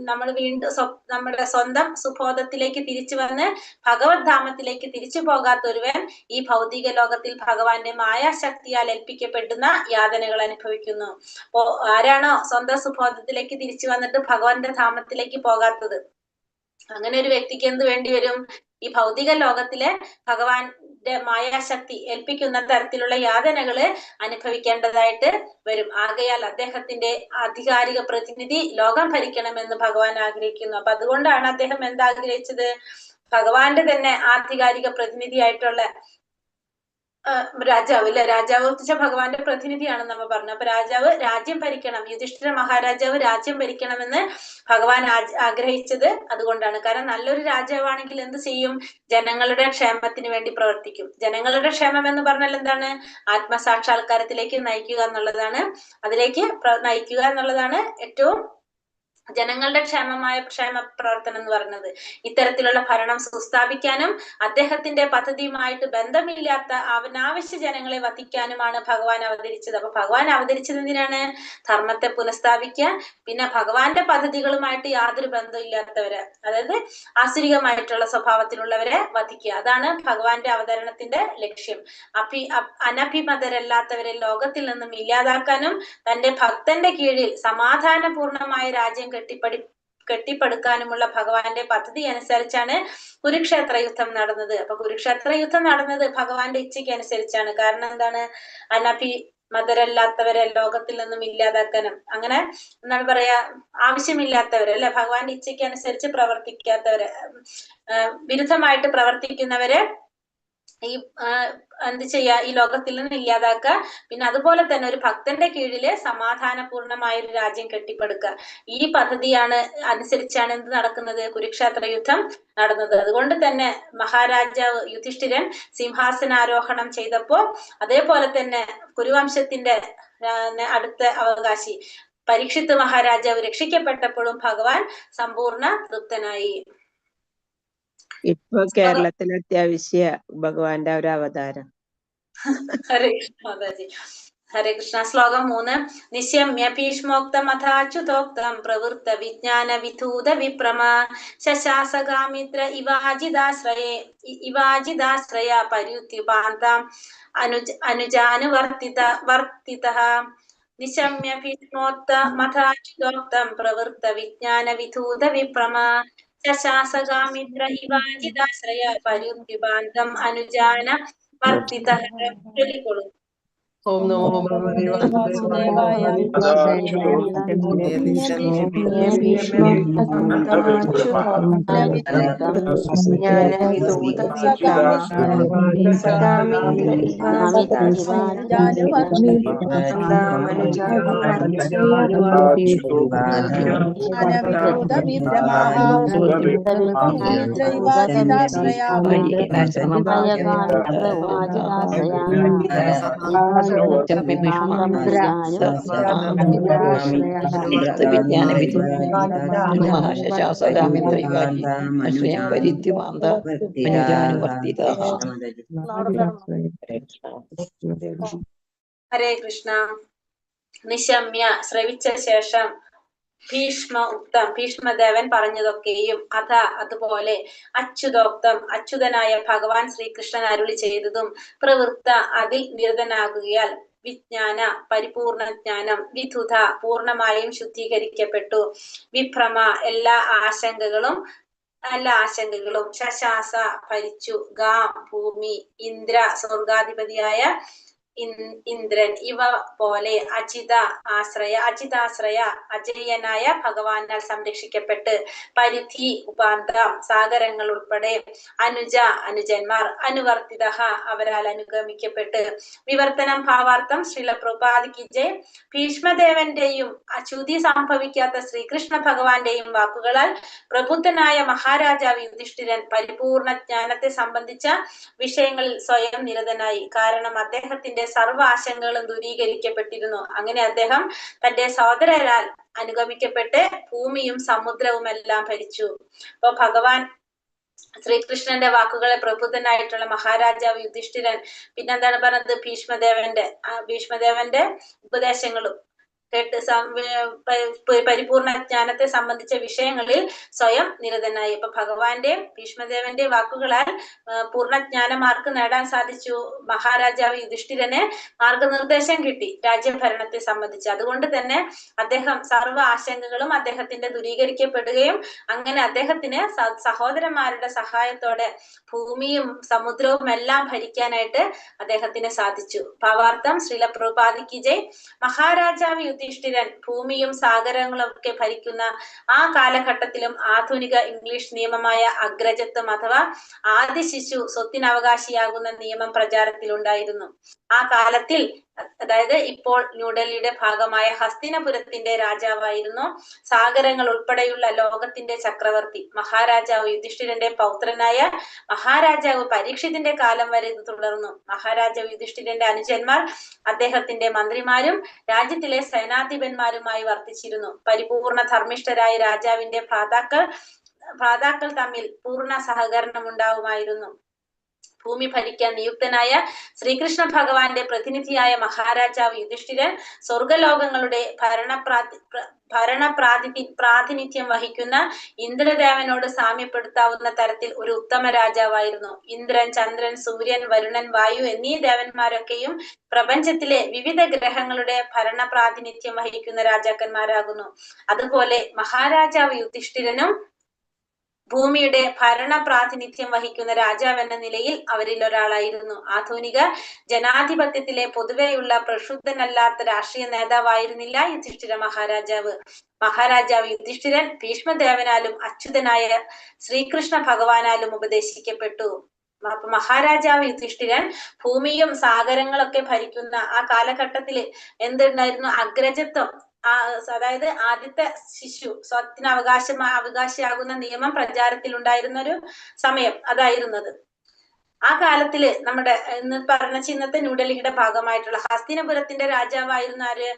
നമ്മൾ വീണ്ടും നമ്മുടെ സ്വന്തം സുബോധത്തിലേക്ക് തിരിച്ചു വന്ന് ഭഗവത് ധാമത്തിലേക്ക് തിരിച്ചു പോകാത്തൊരുവൻ ഈ ഭൗതിക ലോകത്തിൽ ഭഗവാന്റെ മായാശക്തിയാൽ ഏൽപ്പിക്കപ്പെടുന്ന യാതനകൾ അനുഭവിക്കുന്നു. അപ്പോ ആരാണോ സ്വന്തം സുബോധത്തിലേക്ക് തിരിച്ചു വന്നിട്ട് ഭഗവാന്റെ ധാമത്തിലേക്ക് പോകാത്തത്, അങ്ങനെ ഒരു വ്യക്തിക്ക് എന്ത് വേണ്ടി വരും? ഈ ഭൗതിക ലോകത്തിലെ ഭഗവാന്റെ മായാശക്തി ഏൽപ്പിക്കുന്ന തരത്തിലുള്ള യാതനകള് അനുഭവിക്കേണ്ടതായിട്ട് വരും. ആകയാൽ അദ്ദേഹത്തിന്റെ ആധികാരിക പ്രതിനിധി ലോകം ഭരിക്കണമെന്ന് ഭഗവാൻ ആഗ്രഹിക്കുന്നു. അപ്പൊ അതുകൊണ്ടാണ് അദ്ദേഹം എന്താഗ്രഹിച്ചത്? ഭഗവാന്റെ തന്നെ ആധികാരിക പ്രതിനിധിയായിട്ടുള്ള രാജാവ് അല്ലെ, രാജാവ് വെച്ചാൽ ഭഗവാന്റെ പ്രതിനിധിയാണ് നമ്മൾ പറഞ്ഞു. അപ്പൊ രാജാവ് രാജ്യം ഭരിക്കണം, യുധിഷ്ഠിര മഹാരാജാവ് രാജ്യം ഭരിക്കണമെന്ന് ഭഗവാൻ ആഗ്രഹിച്ചത് അതുകൊണ്ടാണ്. കാരണം നല്ലൊരു രാജാവാണെങ്കിൽ എന്ത് ചെയ്യും? ജനങ്ങളുടെ ക്ഷേമത്തിന് വേണ്ടി പ്രവർത്തിക്കും. ജനങ്ങളുടെ ക്ഷേമം എന്ന് പറഞ്ഞാൽ എന്താണ്? ആത്മസാക്ഷാത്കാരത്തിലേക്ക് നയിക്കുക എന്നുള്ളതാണ്. അതിലേക്ക് നയിക്കുക എന്നുള്ളതാണ് ഏറ്റവും ജനങ്ങളുടെ ക്ഷേമ പ്രവർത്തനം എന്ന് പറയുന്നത്. ഇത്തരത്തിലുള്ള ഭരണം സുസ്ഥാപിക്കാനും അദ്ദേഹത്തിന്റെ പദ്ധതിയുമായിട്ട് ബന്ധമില്ലാത്ത അനാവശ്യ ജനങ്ങളെ വധിക്കാനുമാണ് ഭഗവാൻ അവതരിച്ചത്. അപ്പൊ ഭഗവാൻ അവതരിച്ചത് എന്തിനാണ്? ധർമ്മത്തെ പുനഃസ്ഥാപിക്കാൻ, പിന്നെ ഭഗവാന്റെ പദ്ധതികളുമായിട്ട് യാതൊരു ബന്ധമില്ലാത്തവരെ, അതായത് ആസുരികമായിട്ടുള്ള സ്വഭാവത്തിലുള്ളവരെ വധിക്കുക. അതാണ് ഭഗവാന്റെ അവതരണത്തിന്റെ ലക്ഷ്യം. അനഭിമതരല്ലാത്തവരെ ലോകത്തിൽ നിന്നും ഇല്ലാതാക്കാനും തന്റെ ഭക്തന്റെ കീഴിൽ സമാധാനപൂർണമായ രാജ്യം കെട്ടിപ്പടുക്കാനുമുള്ള ഭഗവാന്റെ പദ്ധതി അനുസരിച്ചാണ് കുരുക്ഷേത്ര യുദ്ധം നടന്നത്. അപ്പൊ കുരുക്ഷേത്ര യുദ്ധം നടന്നത് ഭഗവാന്റെ ഇച്ഛയ്ക്ക് അനുസരിച്ചാണ്. കാരണം എന്താണ്? മതരല്ലാത്തവരെ ലോകത്തിൽ നിന്നും ഇല്ലാതാക്കാനും, അങ്ങനെ എന്താണ് പറയാ, ആവശ്യമില്ലാത്തവരെ അല്ലെ, ഭഗവാന്റെ ഇച്ഛയ്ക്ക് അനുസരിച്ച് പ്രവർത്തിക്കാത്തവരെ, വിരുദ്ധമായിട്ട് പ്രവർത്തിക്കുന്നവരെ ഈ എന്ത് ചെയ്യാ? ഈ ലോകത്തിൽ നിന്ന് ഇല്ലാതാക്കുക. പിന്നെ അതുപോലെ തന്നെ ഒരു ഭക്തന്റെ കീഴില് സമാധാനപൂർണമായ ഒരു രാജ്യം കെട്ടിപ്പടുക്കുക. ഈ പദ്ധതിയാണ് അനുസരിച്ചാണ് എന്ത് നടക്കുന്നത്? കുരുക്ഷേത്ര യുദ്ധം നടന്നത്. അതുകൊണ്ട് തന്നെ മഹാരാജാവ് യുധിഷ്ഠിരൻ സിംഹാസനാരോഹണം ചെയ്തപ്പോ, അതേപോലെ തന്നെ കുരുവംശത്തിന്റെ അടുത്ത അവകാശി പരീക്ഷിത്ത് മഹാരാജാവ് രക്ഷിക്കപ്പെട്ടപ്പോഴും ഭഗവാൻ സമ്പൂർണ്ണ തൃപ്തനായി. ഇപ്പൊ കേരളത്തിൽ അത്യാവശ്യ ഭഗവാന്റെ ഒരു അവതാരം. ഹരേ കൃഷ്ണ മാതാജി. ഹരേ കൃഷ്ണ. ശ്ലോകം 3. നിശമ്യ ഭീഷ്മോക്തം അഥാച്യുതോക്തം പ്രവൃത്ത വിജ്ഞാന വിധൂത വിപ്രമ ശശാസകാമിത്ര ഇവാജിദാശ്രയ പര്യുത്യുപാന്താം അനുജാനുവർത്തിതഃ. നിശമ്യ ഭീഷ്മോക്തമഥാച്യുതോക്തം പ്രവൃത്ത വിജ്ഞാന വിധൂത വിപ്രമ ശശാസകാമിത്ര ഇവാജിദാശ്രയ പര്യുത്യുപാന്തം അനുജാന വർത്തിതഃ. ചൊല്ലിക്കോളൂ. ഓം നമോ ഭഗവതി വാസുദേവായ. ഹരേ കൃഷ്ണ. നിശമ്യ ശ്രവിച്ച ശേഷം ഭീഷ്മദേവൻ പറഞ്ഞതൊക്കെയും അതുപോലെ അച്യുതോക്തം അച്യുതനായ ഭഗവാൻ ശ്രീകൃഷ്ണൻ അരുളി ചെയ്തതും പ്രവൃത്ത അതിൽ നിരതനാകുകയാൽ വിജ്ഞാന പരിപൂർണ ജ്ഞാനം വിധുത പൂർണമായും ശുദ്ധീകരിക്കപ്പെട്ടു വിഭ്രമ എല്ലാ ആശങ്കകളും ശശാസ ഭരിച്ചു ഗാം ഭൂമി ഇന്ദ്ര സ്വർഗാധിപതിയായ ഇന്ദ്രൻ ഇവ പോലെ അജിതാശ്രയ അജയ്യനായ ഭഗവാനാൽ സംരക്ഷിക്കപ്പെട്ട് പരിധി ഉപാന്തം സാഗരങ്ങൾ ഉൾപ്പെടെ അനുജന്മാർ അനുവർത്തിത അവരാൽ അനുഗമിക്കപ്പെട്ട് വിവർത്തനം ഭാവാർത്ഥം ശ്രീല പ്രഭുപാദിക്ക് ജയ്. ഭീഷ്മദേവന്റെയും അച്യുതി സംഭവിക്കാത്ത ശ്രീകൃഷ്ണ ഭഗവാന്റെയും വാക്കുകളാൽ പ്രബുദ്ധനായ മഹാരാജാവ് യുധിഷ്ഠിരൻ പരിപൂർണ ജ്ഞാനത്തെ സംബന്ധിച്ച വിഷയങ്ങളിൽ സ്വയം നിരതനായി. കാരണം അദ്ദേഹത്തിന്റെ സർവ്വ ആശങ്കകളും ദൂരീകരിക്കപ്പെട്ടിരുന്നു. അങ്ങനെ അദ്ദേഹം തന്റെ സഹോദരരാൽ അനുഗമിക്കപ്പെട്ട് ഭൂമിയും സമുദ്രവും എല്ലാം ഭരിച്ചു. അപ്പൊ ഭഗവാൻ ശ്രീകൃഷ്ണന്റെ വാക്കുകളെ പ്രബുദ്ധനായിട്ടുള്ള മഹാരാജാവ് യുധിഷ്ഠിരൻ പിന്നെന്താണ് പറഞ്ഞത്? ഭീഷ്മദേവന്റെ ഉപദേശങ്ങളും പരിപൂർണ ജ്ഞാനത്തെ സംബന്ധിച്ച വിഷയങ്ങളിൽ സ്വയം നിരതനായി. അപ്പൊ ഭഗവാന്റെ ഭീഷ്മദേവന്റെ വാക്കുകളാൽ പൂർണ്ണജ്ഞാനം ആർക്ക് നേടാൻ സാധിച്ചു? മഹാരാജാവ് യുധിഷ്ഠിരന് മാർഗനിർദ്ദേശം കിട്ടി രാജ്യഭരണത്തെ സംബന്ധിച്ച്. അതുകൊണ്ട് തന്നെ അദ്ദേഹം സർവ്വ ആശങ്കകളും അദ്ദേഹത്തിന്റെ ദൂരീകരിക്കപ്പെടുകയും അങ്ങനെ അദ്ദേഹത്തിന് സഹോദരന്മാരുടെ സഹായത്തോടെ ഭൂമിയും സമുദ്രവും എല്ലാം ഭരിക്കാനായിട്ട് അദ്ദേഹത്തിന് സാധിച്ചു. ഭാവാർത്ഥം ശ്രീല പ്രഭുപാദിക്ക് ജയ്. മഹാരാജാവ് യുധിഷ്ഠിരൻ ഭൂമിയും സാഗരങ്ങളും ഒക്കെ ഭരിക്കുന്ന ആ കാലഘട്ടത്തിലും ആധുനിക ഇംഗ്ലീഷ് നിയമമായ അഗ്രജത്വം അഥവാ ആദി ശിശു സ്വത്തിനവകാശിയാകുന്ന നിയമം പ്രചാരത്തിലുണ്ടായിരുന്നു. ആ കാലത്തിൽ, അതായത് ഇപ്പോൾ ന്യൂഡൽഹിയുടെ ഭാഗമായ ഹസ്തിനപുരത്തിന്റെ രാജാവായിരുന്നു സാഗരങ്ങൾ ഉൾപ്പെടെയുള്ള ലോകത്തിന്റെ ചക്രവർത്തി മഹാരാജാവ് യുധിഷ്ഠിരന്റെ പൗത്രനായ മഹാരാജാവ് പരീക്ഷിത്തിന്റെ കാലം വരെ ഇത് തുടർന്നു. മഹാരാജാവ് യുധിഷ്ഠിരന്റെ അനുജന്മാർ അദ്ദേഹത്തിന്റെ മന്ത്രിമാരും രാജ്യത്തിലെ സേനാധിപന്മാരുമായി വർത്തിച്ചിരുന്നു. പരിപൂർണ ധർമ്മിഷ്ഠരായ രാജാവിന്റെ ഭ്രാതാക്കൾ തമ്മിൽ പൂർണ്ണ സഹകരണം ഉണ്ടാവുമായിരുന്നു. ഭൂമി ഭരിക്കാൻ നിയുക്തനായ ശ്രീകൃഷ്ണ ഭഗവാന്റെ പ്രതിനിധിയായ മഹാരാജാവ് യുധിഷ്ഠിരൻ സ്വർഗലോകങ്ങളുടെ പ്രാതിനിധ്യം വഹിക്കുന്ന ഇന്ദ്രദേവനോട് സാമ്യപ്പെടുത്താവുന്ന തരത്തിൽ ഒരു ഉത്തമ രാജാവായിരുന്നു. ഇന്ദ്രൻ, ചന്ദ്രൻ, സൂര്യൻ, വരുണൻ, വായു എന്നീ ദേവന്മാരൊക്കെയും പ്രപഞ്ചത്തിലെ വിവിധ ഗ്രഹങ്ങളുടെ പ്രാതിനിധ്യം വഹിക്കുന്ന രാജാക്കന്മാരാകുന്നു. അതുപോലെ മഹാരാജാവ് യുധിഷ്ഠിരനും ഭൂമിയുടെ പ്രാതിനിധ്യം വഹിക്കുന്ന രാജാവെന്ന നിലയിൽ അവരിൽ ഒരാളായിരുന്നു. ആധുനിക ജനാധിപത്യത്തിലെ പൊതുവെയുള്ള പ്രക്ഷുബ്ധനല്ലാത്ത രാഷ്ട്രീയ നേതാവായിരുന്നില്ല യുധിഷ്ഠിര മഹാരാജാവ്. മഹാരാജാവ് യുധിഷ്ഠിരൻ ഭീഷ്മദേവനാലും അച്യുതനായ ശ്രീകൃഷ്ണ ഭഗവാനാലും ഉപദേശിക്കപ്പെട്ടു. മഹാരാജാവ് യുധിഷ്ഠിരൻ ഭൂമിയും സാഗരങ്ങളൊക്കെ ഭരിക്കുന്ന ആ കാലഘട്ടത്തില് എന്തുണ്ടായിരുന്നു? അഗ്രജത്വം, അതായത് ആദ്യത്തെ ശിശു അവകാശിയാകുന്ന നിയമം പ്രചാരത്തിൽ ഉണ്ടായിരുന്ന ഒരു സമയം അതായിരുന്നത്. ആ കാലത്തില് നമ്മുടെ ഇന്നത്തെ ന്യൂഡൽഹിയുടെ ഭാഗമായിട്ടുള്ള ഹസ്തിനപുരത്തിന്റെ രാജാവായിരുന്ന ആര്?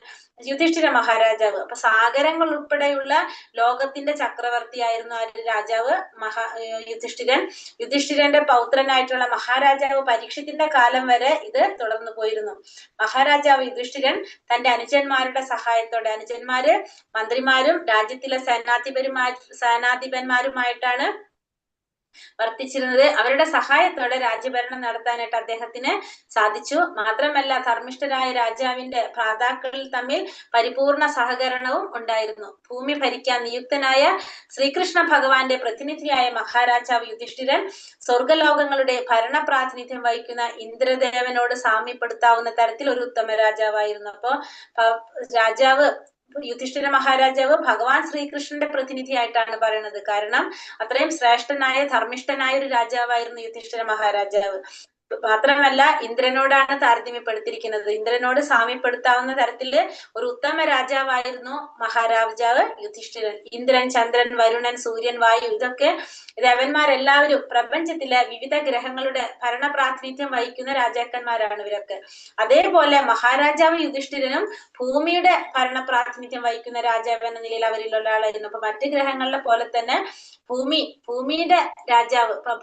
യുധിഷ്ഠിര മഹാരാജാവ്. അപ്പൊ സാഗരങ്ങൾ ഉൾപ്പെടെയുള്ള ലോകത്തിന്റെ ചക്രവർത്തിയായിരുന്നു ആര്? രാജാവ് യുധിഷ്ഠിരൻ. യുധിഷ്ഠിരന്റെ പൗത്രനായിട്ടുള്ള മഹാരാജാവ് പരീക്ഷത്തിന്റെ കാലം വരെ ഇത് തുടർന്നു പോയിരുന്നു. മഹാരാജാവ് യുധിഷ്ഠിരൻ തന്റെ അനുജന്മാരുടെ സഹായത്തോടെ, അനുജന്മാര് മന്ത്രിമാരും രാജ്യത്തിലെ സേനാധിപന്മാരുമായിട്ടാണ് വർത്തിച്ചിരുന്നത്. അവരുടെ സഹായത്തോടെ രാജ്യഭരണം നടത്താനായിട്ട് അദ്ദേഹത്തിന് സാധിച്ചു. മാത്രമല്ല ധർമ്മിഷ്ഠരായ രാജാവിന്റെ ഭ്രാതാക്കളിൽ തമ്മിൽ പരിപൂർണ സഹകരണവും ഉണ്ടായിരുന്നു. ഭൂമി ഭരിക്കാൻ നിയുക്തനായ ശ്രീകൃഷ്ണ ഭഗവാന്റെ പ്രതിനിധിയായ മഹാരാജാവ് യുധിഷ്ഠിരൻ സ്വർഗലോകങ്ങളുടെ പ്രാതിനിധ്യം വഹിക്കുന്ന ഇന്ദ്രദേവനോട് സാമ്യപ്പെടുത്താവുന്ന തരത്തിൽ ഒരു ഉത്തമ രാജാവായിരുന്നു. അപ്പോ യുധിഷ്ഠിര മഹാരാജാവ് ഭഗവാൻ ശ്രീകൃഷ്ണന്റെ പ്രതിനിധിയായിട്ടാണ് പറയുന്നത്. കാരണം അത്രയും ശ്രേഷ്ഠനായ ധർമ്മിഷ്ഠനായ ഒരു രാജാവായിരുന്നു യുധിഷ്ഠിര മഹാരാജാവ്. മാത്രമല്ല ഇന്ദ്രനോടാണ് താരതമ്യപ്പെടുത്തിയിരിക്കുന്നത്. ഇന്ദ്രനോട് സാമ്യപ്പെടുത്താവുന്ന തരത്തില് ഒരു ഉത്തമ രാജാവായിരുന്നു മഹാരാജാവ് യുധിഷ്ഠിരൻ. ഇന്ദ്രൻ, ചന്ദ്രൻ, വരുണൻ, സൂര്യൻ, വായു ഇതൊക്കെ ദേവന്മാരെല്ലാവരും പ്രപഞ്ചത്തിലെ വിവിധ ഗ്രഹങ്ങളുടെ പ്രാതിനിധ്യം വഹിക്കുന്ന രാജാക്കന്മാരാണ് ഇവരൊക്കെ. അതേപോലെ മഹാരാജാവ് യുധിഷ്ഠിരനും ഭൂമിയുടെ പ്രാതിനിധ്യം വഹിക്കുന്ന രാജാവ് എന്ന നിലയിൽ അവരിൽ ഒരാളായിരുന്നു. അപ്പൊ മറ്റ് ഗ്രഹങ്ങളിലെ പോലെ തന്നെ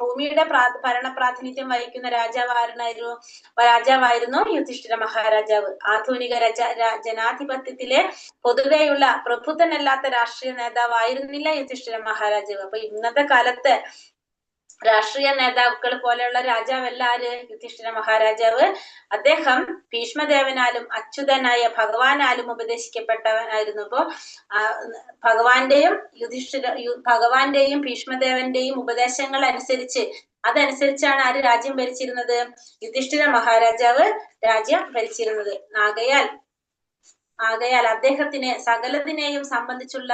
ഭൂമിയുടെ പ്രാതിനിധ്യം വഹിക്കുന്ന രാജാവായിരുന്നു യുധിഷ്ഠിര മഹാരാജാവ്. ആധുനിക ജനാധിപത്യത്തിലെ പൊതുവെയുള്ള പ്രബുദ്ധനല്ലാത്ത രാഷ്ട്രീയ നേതാവായിരുന്നില്ല യുധിഷ്ഠിര മഹാരാജാവ്. അപ്പൊ ഇന്നത്തെ കാലത്ത് രാഷ്ട്രീയ നേതാക്കൾ പോലെയുള്ള രാജാവല്ല ആര്? യുധിഷ്ഠിര മഹാരാജാവ്. അദ്ദേഹം ഭീഷ്മദേവനാലും അച്യുതനായ ഭഗവാനാലും ഉപദേശിക്കപ്പെട്ടവനായിരുന്നു. അപ്പോ ഭഗവാന്റെയും ഭീഷ്മദേവന്റെയും ഉപദേശങ്ങൾ അതനുസരിച്ചാണ് ആര് രാജ്യം ഭരിച്ചിരുന്നത്? യുധിഷ്ഠിര മഹാരാജാവ് രാജ്യം ഭരിച്ചിരുന്നത്. ആകയാൽ അദ്ദേഹത്തിന് സകലതിനെയും സംബന്ധിച്ചുള്ള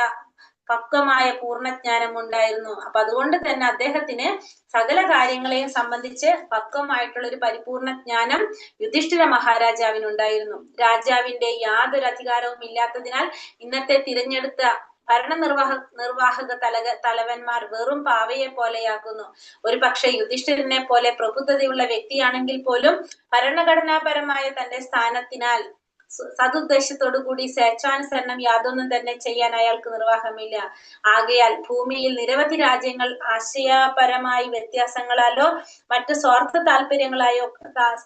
പക്വമായ പൂർണ്ണജ്ഞാനം ഉണ്ടായിരുന്നു. അപ്പൊ അതുകൊണ്ട് തന്നെ അദ്ദേഹത്തിന് സകല കാര്യങ്ങളെയും സംബന്ധിച്ച് പക്വമായിട്ടുള്ള ഒരു പരിപൂർണ ജ്ഞാനം യുധിഷ്ഠിര മഹാരാജാവിനുണ്ടായിരുന്നു. രാജാവിന്റെ യാതൊരു അധികാരവും ഇല്ലാത്തതിനാൽ ഇന്നത്തെ തിരഞ്ഞെടുത്ത നിർവാഹക തലവന്മാർ വെറും പാവയെ പോലെയാകുന്നു. ഒരു പക്ഷെ യുധിഷ്ഠിരനെ പോലെ പ്രബുദ്ധതയുള്ള വ്യക്തിയാണെങ്കിൽ പോലും ഭരണഘടനാപരമായ തന്റെ സ്ഥാനത്തിനാൽ സതുദ്ദേശത്തോടു കൂടി സ്വേച്ഛാനുസരണം യാതൊന്നും തന്നെ ചെയ്യാൻ അയാൾക്ക് നിർവാഹമില്ല. ആകയാൽ ഭൂമിയിൽ നിരവധി രാജ്യങ്ങൾ ആശയപരമായി വ്യത്യാസങ്ങളാലോ മറ്റു സ്വാർത്ഥ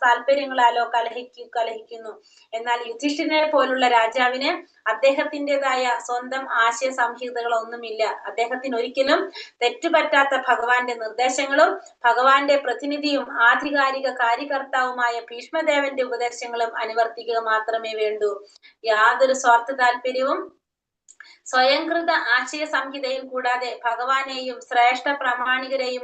താല്പര്യങ്ങളാലോ കലഹിക്കുന്നു. എന്നാൽ യുധിഷ്ഠിരനെ പോലുള്ള രാജാവിന് അദ്ദേഹത്തിൻ്റെതായ സ്വന്തം ആശയ സംഹിതകളൊന്നുമില്ല. അദ്ദേഹത്തിന് ഒരിക്കലും തെറ്റുപറ്റാത്ത ഭഗവാന്റെ നിർദ്ദേശങ്ങളും ഭഗവാന്റെ പ്രതിനിധിയും ആധികാരിക കാര്യകർത്താവുമായ ഭീഷ്മദേവന്റെ ഉപദേശങ്ങളും അനുവർത്തിക്കുക മാത്രമേ വേണ്ടൂ. യാതൊരു സ്വാർത്ഥ താല്പര്യവും സ്വയംകൃത ആശയ സംഹിതയും കൂടാതെ ഭഗവാനെയും ശ്രേഷ്ഠ പ്രാമാണികരെയും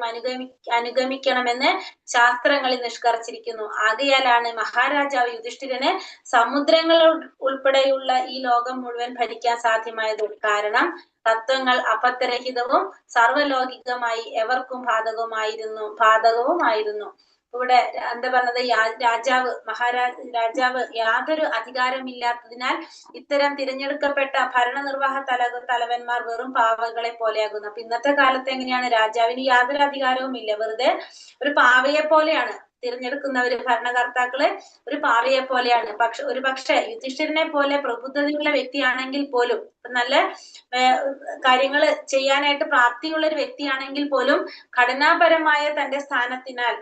അനുഗമിക്കണമെന്ന് ശാസ്ത്രങ്ങളിൽ നിഷ്കർഷിച്ചിരിക്കുന്നു. ആകയാലാണ് മഹാരാജാവ് യുധിഷ്ഠിരന് സമുദ്രങ്ങൾ ഉൾപ്പെടെയുള്ള ഈ ലോകം മുഴുവൻ ഭരിക്കാൻ സാധ്യമായത്. കാരണം തത്വങ്ങൾ അബദ്ധരഹിതവും സർവലൗകികമായി എവർക്കും ബാധകവുമായിരുന്നു. ഇവിടെ എന്താ പറഞ്ഞത്, രാജാവ് യാതൊരു അധികാരമില്ലാത്തതിനാൽ ഇത്തരം തിരഞ്ഞെടുക്കപ്പെട്ട ഭരണനിർവാഹ തലവന്മാർ വെറും പാവകളെ പോലെയാകുന്നു. അപ്പൊ ഇന്നത്തെ കാലത്ത് എങ്ങനെയാണ്? രാജാവിന് യാതൊരു അധികാരവും ഇല്ല, വെറുതെ ഒരു പാവയെ പോലെയാണ്. തിരഞ്ഞെടുക്കുന്നവര് ഭരണകർത്താക്കള് ഒരു പാവയെ പോലെയാണ്. പക്ഷെ യുധിഷ്ഠിരനെ പോലെ പ്രബുദ്ധതയുള്ള വ്യക്തിയാണെങ്കിൽ പോലും, നല്ല കാര്യങ്ങൾ ചെയ്യാനായിട്ട് പ്രാപ്തിയുള്ള ഒരു വ്യക്തിയാണെങ്കിൽ പോലും ഘടനാപരമായ തന്റെ സ്ഥാനത്തിനാൽ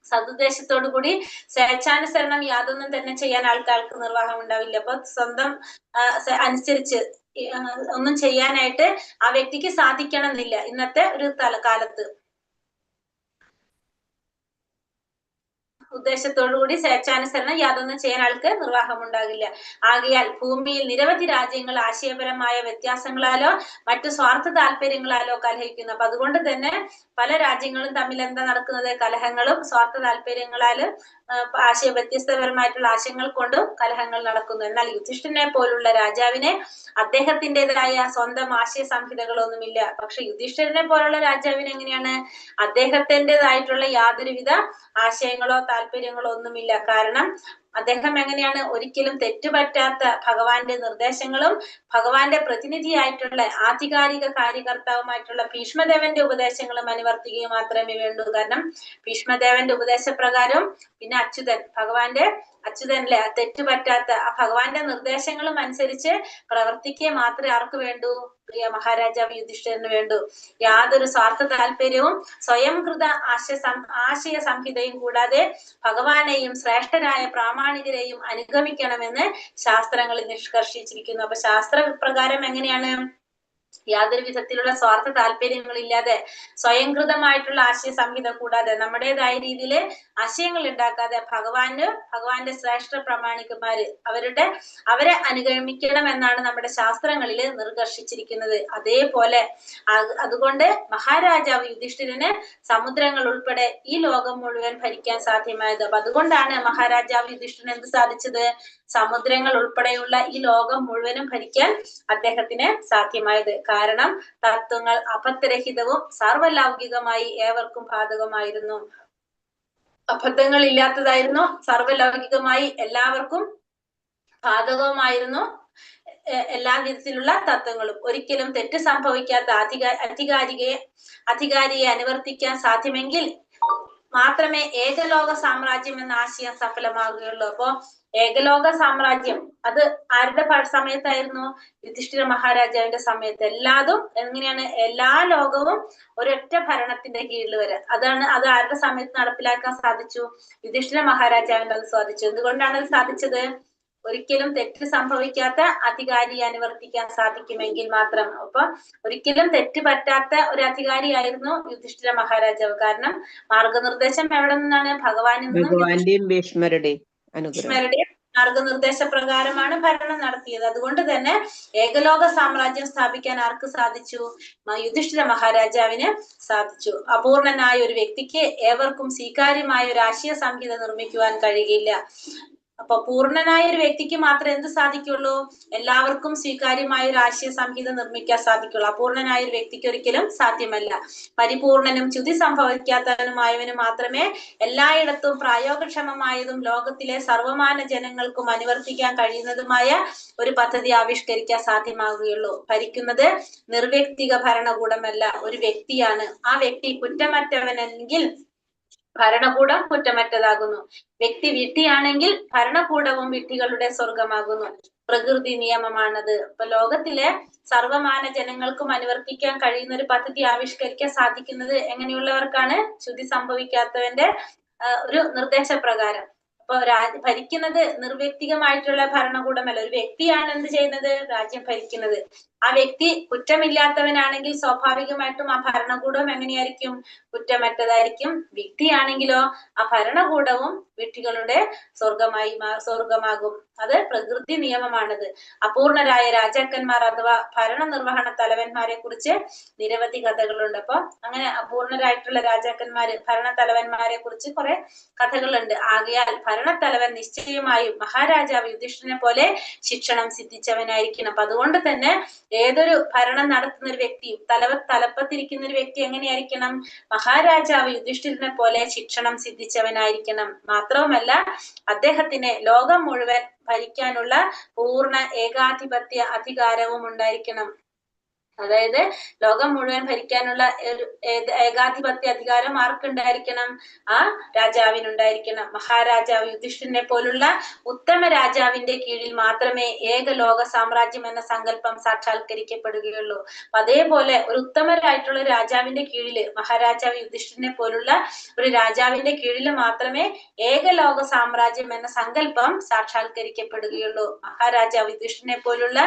സതുദ്ദേശത്തോടു കൂടി സ്വേച്ഛാനുസരണം യാതൊന്നും തന്നെ ചെയ്യാൻ ആൾക്കാർക്ക് നിർവാഹം ഉണ്ടാവില്ല. അപ്പൊ സ്വന്തം അനുസരിച്ച് ഒന്നും ചെയ്യാനായിട്ട് ആ വ്യക്തിക്ക് സാധിക്കണമെന്നില്ല ഇന്നത്തെ ഒരു കാലത്ത്. ഉദ്ദേശത്തോടുകൂടി സ്വേച്ഛാനുസരണം യാതൊന്നും ചെയ്യാൻ ആൾക്ക് നിർവാഹം ഉണ്ടാകില്ല. ആകയാൽ ഭൂമിയിൽ നിരവധി രാജ്യങ്ങൾ ആശയപരമായ വ്യത്യാസങ്ങളാലോ മറ്റു സ്വാർത്ഥ താല്പര്യങ്ങളാലോ കലഹിക്കുന്നു. അപ്പൊ അതുകൊണ്ട് തന്നെ പല രാജ്യങ്ങളും തമ്മിൽ എന്താ നടക്കുന്നത്? കലഹങ്ങളും സ്വാർത്ഥ താല്പര്യങ്ങളാലും വ്യത്യസ്തപരമായിട്ടുള്ള ആശയങ്ങൾ കൊണ്ടും കലഹങ്ങൾ നടക്കുന്നു. എന്നാൽ യുധിഷ്ഠിരനെ പോലുള്ള രാജാവിന് അദ്ദേഹത്തിൻ്റെതായ സ്വന്തം ആശയ സംഹിതകളൊന്നുമില്ല. പക്ഷെ യുധിഷ്ഠിരനെ പോലുള്ള രാജാവിന് എങ്ങനെയാണ്? അദ്ദേഹത്തിൻ്റെതായിട്ടുള്ള യാതൊരുവിധ ആശയങ്ങളോ താല്പര്യങ്ങളോ ഒന്നുമില്ല. കാരണം അദ്ദേഹം എങ്ങനെയാണ്? ഒരിക്കലും തെറ്റുപറ്റാത്ത ഭഗവാന്റെ നിർദ്ദേശങ്ങളും ഭഗവാന്റെ പ്രതിനിധിയായിട്ടുള്ള ആധികാരിക കാര്യകർത്താവുമായിട്ടുള്ള ഭീഷ്മദേവന്റെ ഉപദേശങ്ങളും അനുവർത്തിക്കുക മാത്രമേ വേണ്ടൂ. കാരണം ഭീഷ്മദേവന്റെ ഉപദേശപ്രകാരം പിന്നെ അച്യുതനിലെ തെറ്റുപറ്റാത്ത ആ ഭഗവാന്റെ നിർദ്ദേശങ്ങളും അനുസരിച്ച് പ്രവർത്തിക്കുക മാത്രമേ ആർക്ക് വേണ്ടൂ? പ്രിയ മഹാരാജാവ് യുധിഷ്ഠിരന് വേണ്ടൂ. യാതൊരു സ്വാർത്ഥ താല്പര്യവും സ്വയംകൃത ആശയ സംഹിതയും കൂടാതെ ഭഗവാനെയും ശ്രേഷ്ഠരായ പ്രാമാണികരെയും അനുഗമിക്കണമെന്ന് ശാസ്ത്രങ്ങളിൽ നിഷ്കർഷിച്ചിരിക്കുന്നു. അപ്പൊ ശാസ്ത്രപ്രകാരം എങ്ങനെയാണ്? യാതൊരു വിധത്തിലുള്ള സ്വാർത്ഥ താല്പര്യങ്ങളില്ലാതെ സ്വയംകൃതമായിട്ടുള്ള ആശയ സംഹിത കൂടാതെ നമ്മുടേതായ രീതിയിൽ ആശയങ്ങൾ ഉണ്ടാക്കാതെ ഭഗവാന്റെ ശ്രേഷ്ഠ പ്രാമാണികന്മാര് അവരെ അനുഗമിക്കണം എന്നാണ് നമ്മുടെ ശാസ്ത്രങ്ങളിൽ നിർദ്ദേശിച്ചിരിക്കുന്നത്. അതേപോലെ അതുകൊണ്ട് മഹാരാജാവ് യുധിഷ്ഠിരന് സമുദ്രങ്ങൾ ഉൾപ്പെടെ ഈ ലോകം മുഴുവൻ ഭരിക്കാൻ സാധ്യമായത്. അപ്പൊ അതുകൊണ്ടാണ് മഹാരാജാവ് യുധിഷ്ഠിരന് എന്ത് സാധിച്ചത്? സമുദ്രങ്ങൾ ഉൾപ്പെടെയുള്ള ഈ ലോകം മുഴുവനും ഭരിക്കാൻ അദ്ദേഹത്തിന് സാധ്യമായത്. കാരണം തത്വങ്ങൾ അബദ്ധരഹിതവും സർവലൗകികമായി ഏവർക്കും ബാധകമായിരുന്നു. അബദ്ധങ്ങൾ ഇല്ലാത്തതായിരുന്നു, സർവലൗകികമായി എല്ലാവർക്കും ബാധകവുമായിരുന്നു എല്ലാ വിധത്തിലുള്ള തത്വങ്ങളും. ഒരിക്കലും തെറ്റ് സംഭവിക്കാത്ത അധികാരിയെ അനുവർത്തിക്കാൻ സാധ്യമെങ്കിൽ മാത്രമേ ഏകലോക സാമ്രാജ്യം എന്ന ആശയം സഫലമാകുകയുള്ളൂ. അപ്പോ ഏകലോക സാമ്രാജ്യം അത് ആരുടെ സമയത്തായിരുന്നു? യുധിഷ്ഠിര മഹാരാജാവിന്റെ സമയത്ത്. എല്ലാതും എങ്ങനെയാണ്? എല്ലാ ലോകവും ഒരൊറ്റ ഭരണത്തിന്റെ കീഴിൽ വരെ. അത് ആരുടെ സമയത്ത് നടപ്പിലാക്കാൻ സാധിച്ചു? യുധിഷ്ഠിര മഹാരാജാവിന്റെ അത് സാധിച്ചു. എന്തുകൊണ്ടാണ് അത് സാധിച്ചത്? ഒരിക്കലും തെറ്റ് സംഭവിക്കാത്ത അധികാരിയെ അനുവർത്തിക്കാൻ സാധിക്കുമെങ്കിൽ മാത്രം. അപ്പൊ ഒരിക്കലും തെറ്റ് പറ്റാത്ത ഒരു അധികാരിയായിരുന്നു യുധിഷ്ഠിര മഹാരാജാവ്. കാരണം മാർഗനിർദ്ദേശം എവിടെ നിന്നാണ്? ഭഗവാനിൽ നിന്നും ഭീഷ്മരുടെയും മാർഗനിർദ്ദേശ പ്രകാരമാണ് ഭരണം നടത്തിയത്. അതുകൊണ്ട് തന്നെ ഏകലോക സാമ്രാജ്യം സ്ഥാപിക്കാൻ ആർക്ക് സാധിച്ചു? യുധിഷ്ഠിര മഹാരാജാവിന് സാധിച്ചു. അപൂർണനായ ഒരു വ്യക്തിക്ക് ഏവർക്കും സ്വീകാര്യമായ ഒരു ആശയ സംഹിത നിർമ്മിക്കുവാൻ കഴിയില്ല. അപ്പൊ പൂർണ്ണനായ ഒരു വ്യക്തിക്ക് മാത്രമേ എന്ത് സാധിക്കുള്ളൂ? എല്ലാവർക്കും സ്വീകാര്യമായ ഒരു ആശയ സംഹിത നിർമ്മിക്കാൻ സാധിക്കുള്ളൂ. അപൂർണനായ ഒരു വ്യക്തിക്ക് ഒരിക്കലും സാധ്യമല്ല. പരിപൂർണനും ച്യുതി സംഭവിക്കാത്തവനുമായവന് മാത്രമേ എല്ലായിടത്തും പ്രായോഗക്ഷമമായതും ലോകത്തിലെ സർവമാന ജനങ്ങൾക്കും അനുവർത്തിക്കാൻ കഴിയുന്നതുമായ ഒരു പദ്ധതി ആവിഷ്കരിക്കാൻ സാധ്യമാകുകയുള്ളൂ. ഭരിക്കുന്നത് നിർവ്യക്തിക ഭരണകൂടമല്ല, ഒരു വ്യക്തിയാണ്. ആ വ്യക്തി കുറ്റമറ്റവനെങ്കിൽ ഭരണകൂടം കുറ്റമറ്റതാകുന്നു. വ്യക്തി വിഡ്ഢിയാണെങ്കിൽ ഭരണകൂടവും വിഡ്ഢികളുടെ സ്വർഗമാകുന്നു. പ്രകൃതി നിയമമാണത്. ഇപ്പൊ ലോകത്തിലെ സർവമാന ജനങ്ങൾക്കും അനുവർത്തിക്കാൻ കഴിയുന്ന ഒരു പദ്ധതി ആവിഷ്കരിക്കാൻ സാധിക്കുന്നത് എങ്ങനെയുള്ളവർക്കാണ്? ചുതി സംഭവിക്കാത്തവന്റെ ഒരു നിർദ്ദേശപ്രകാരം. അപ്പൊ ഭരിക്കുന്നത് നിർവ്യക്തികമായിട്ടുള്ള ഭരണകൂടമല്ല. ഒരു വ്യക്തിയാണ് എന്ത് ചെയ്യുന്നത്? രാജ്യം ഭരിക്കുന്നത്. ആ വ്യക്തി കുറ്റമില്ലാത്തവനാണെങ്കിൽ സ്വാഭാവികമായിട്ടും ആ ഭരണകൂടം എങ്ങനെയായിരിക്കും? കുറ്റമറ്റതായിരിക്കും. വ്യക്തിയാണെങ്കിലോ ആ ഭരണകൂടവും വിഡ്ഢികളുടെ സ്വർഗമാകും. അത് പ്രകൃതി നിയമമാണത്. അപൂർണരായ രാജാക്കന്മാർ അഥവാ ഭരണ നിർവഹണ തലവന്മാരെ കുറിച്ച് നിരവധി കഥകളുണ്ട്. അപ്പൊ അങ്ങനെ അപൂർണരായിട്ടുള്ള രാജാക്കന്മാര്, ഭരണ തലവന്മാരെ കുറിച്ച് കുറെ കഥകളുണ്ട്. ആകയാൽ ഭരണത്തലവൻ നിശ്ചയമായും മഹാരാജാവ് യുധിഷ്ഠിരനെ പോലെ ശിക്ഷണം സിദ്ധിച്ചവനായിരിക്കണം. അപ്പൊ അതുകൊണ്ട് തന്നെ ഏതൊരു ഭരണം നടത്തുന്ന ഒരു വ്യക്തിയും തലപ്പത്തിരിക്കുന്ന ഒരു വ്യക്തി എങ്ങനെയായിരിക്കണം? മഹാരാജാവ് യുധിഷ്ഠിരനെ പോലെ ശിക്ഷണം സിദ്ധിച്ചവനായിരിക്കണം. മാത്രവുമല്ല അദ്ദേഹത്തിന് ലോകം മുഴുവൻ ഭരിക്കാനുള്ള പൂർണ്ണ ഏകാധിപത്യ അധികാരവും ഉണ്ടായിരിക്കണം. അതായത് ലോകം മുഴുവൻ ഭരിക്കാനുള്ള ഏകാധിപത്യ അധികാരം ആർക്കുണ്ടായിരിക്കണം? ആ രാജാവിനുണ്ടായിരിക്കണം. മഹാരാജാവ് യുധിഷ്ഠിരനെ പോലുള്ള ഉത്തമ രാജാവിന്റെ കീഴിൽ മാത്രമേ ഏക ലോക സാമ്രാജ്യം എന്ന സങ്കല്പം സാക്ഷാത്കരിക്കപ്പെടുകയുള്ളൂ. അതേപോലെ ഒരു ഉത്തമരായിട്ടുള്ള രാജാവിന്റെ കീഴില്, മഹാരാജാവ് യുധിഷ്ഠിരനെ പോലുള്ള ഒരു രാജാവിന്റെ കീഴിൽ മാത്രമേ ഏക ലോക സാമ്രാജ്യം എന്ന സങ്കല്പം സാക്ഷാത്കരിക്കപ്പെടുകയുള്ളൂ. മഹാരാജാവ് യുധിഷ്ഠിരനെ പോലുള്ള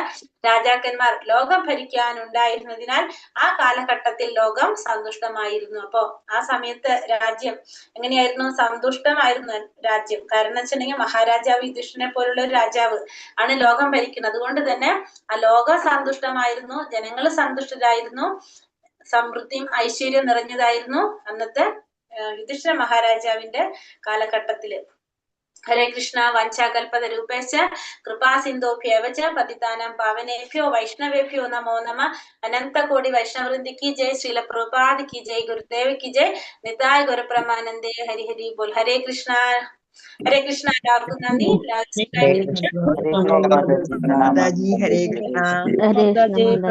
രാജാക്കന്മാർ ലോകം ഭരിക്കാനുണ്ടായിരുന്നതിനാൽ ആ കാലഘട്ടത്തിൽ ലോകം സന്തുഷ്ടമായിരുന്നു. അപ്പോ ആ സമയത്ത് രാജ്യം എങ്ങനെയായിരുന്നു? സന്തുഷ്ടമായിരുന്നു രാജ്യം. കാരണം വെച്ചിട്ടുണ്ടെങ്കിൽ മഹാരാജാവ് യുധിഷ്ഠിരനെ പോലുള്ള ഒരു രാജാവ് ആണ് ലോകം ഭരിക്കുന്നത്. അതുകൊണ്ട് തന്നെ ആ ലോകം സന്തുഷ്ടമായിരുന്നു, ജനങ്ങൾ സന്തുഷ്ടരായിരുന്നു, സമൃദ്ധിയും ഐശ്വര്യം നിറഞ്ഞതായിരുന്നു അന്നത്തെ യുധിഷ്ഠിര മഹാരാജാവിന്റെ കാലഘട്ടത്തില്. ഹരേ കൃഷ്ണ. വഞ്ചാകൽപത രൂപേശ കൃപാ സിന്ധോഭ്യവച പതിതാനാം പാവനേഭ്യോ വൈഷ്ണവേഭ്യോ നമോ നമ. അനന്ത കോടി വൈഷ്ണവൃന്ദി കി ജയ്. ശ്രീല പ്രഭുപാദ് കി ജയ്. ഗുരുദേവ് കി ജയ്. നിതായ് ഗുരുപ്രമാനന്ദേ. ഹരി ഹരി ബോൽ. ഹരേ കൃഷ്ണ. ഹരേ കൃഷ്ണ. എല്ലാവർക്കും നന്ദി. ഹരേ കൃഷ്ണ. ഹരേ കൃഷ്ണ.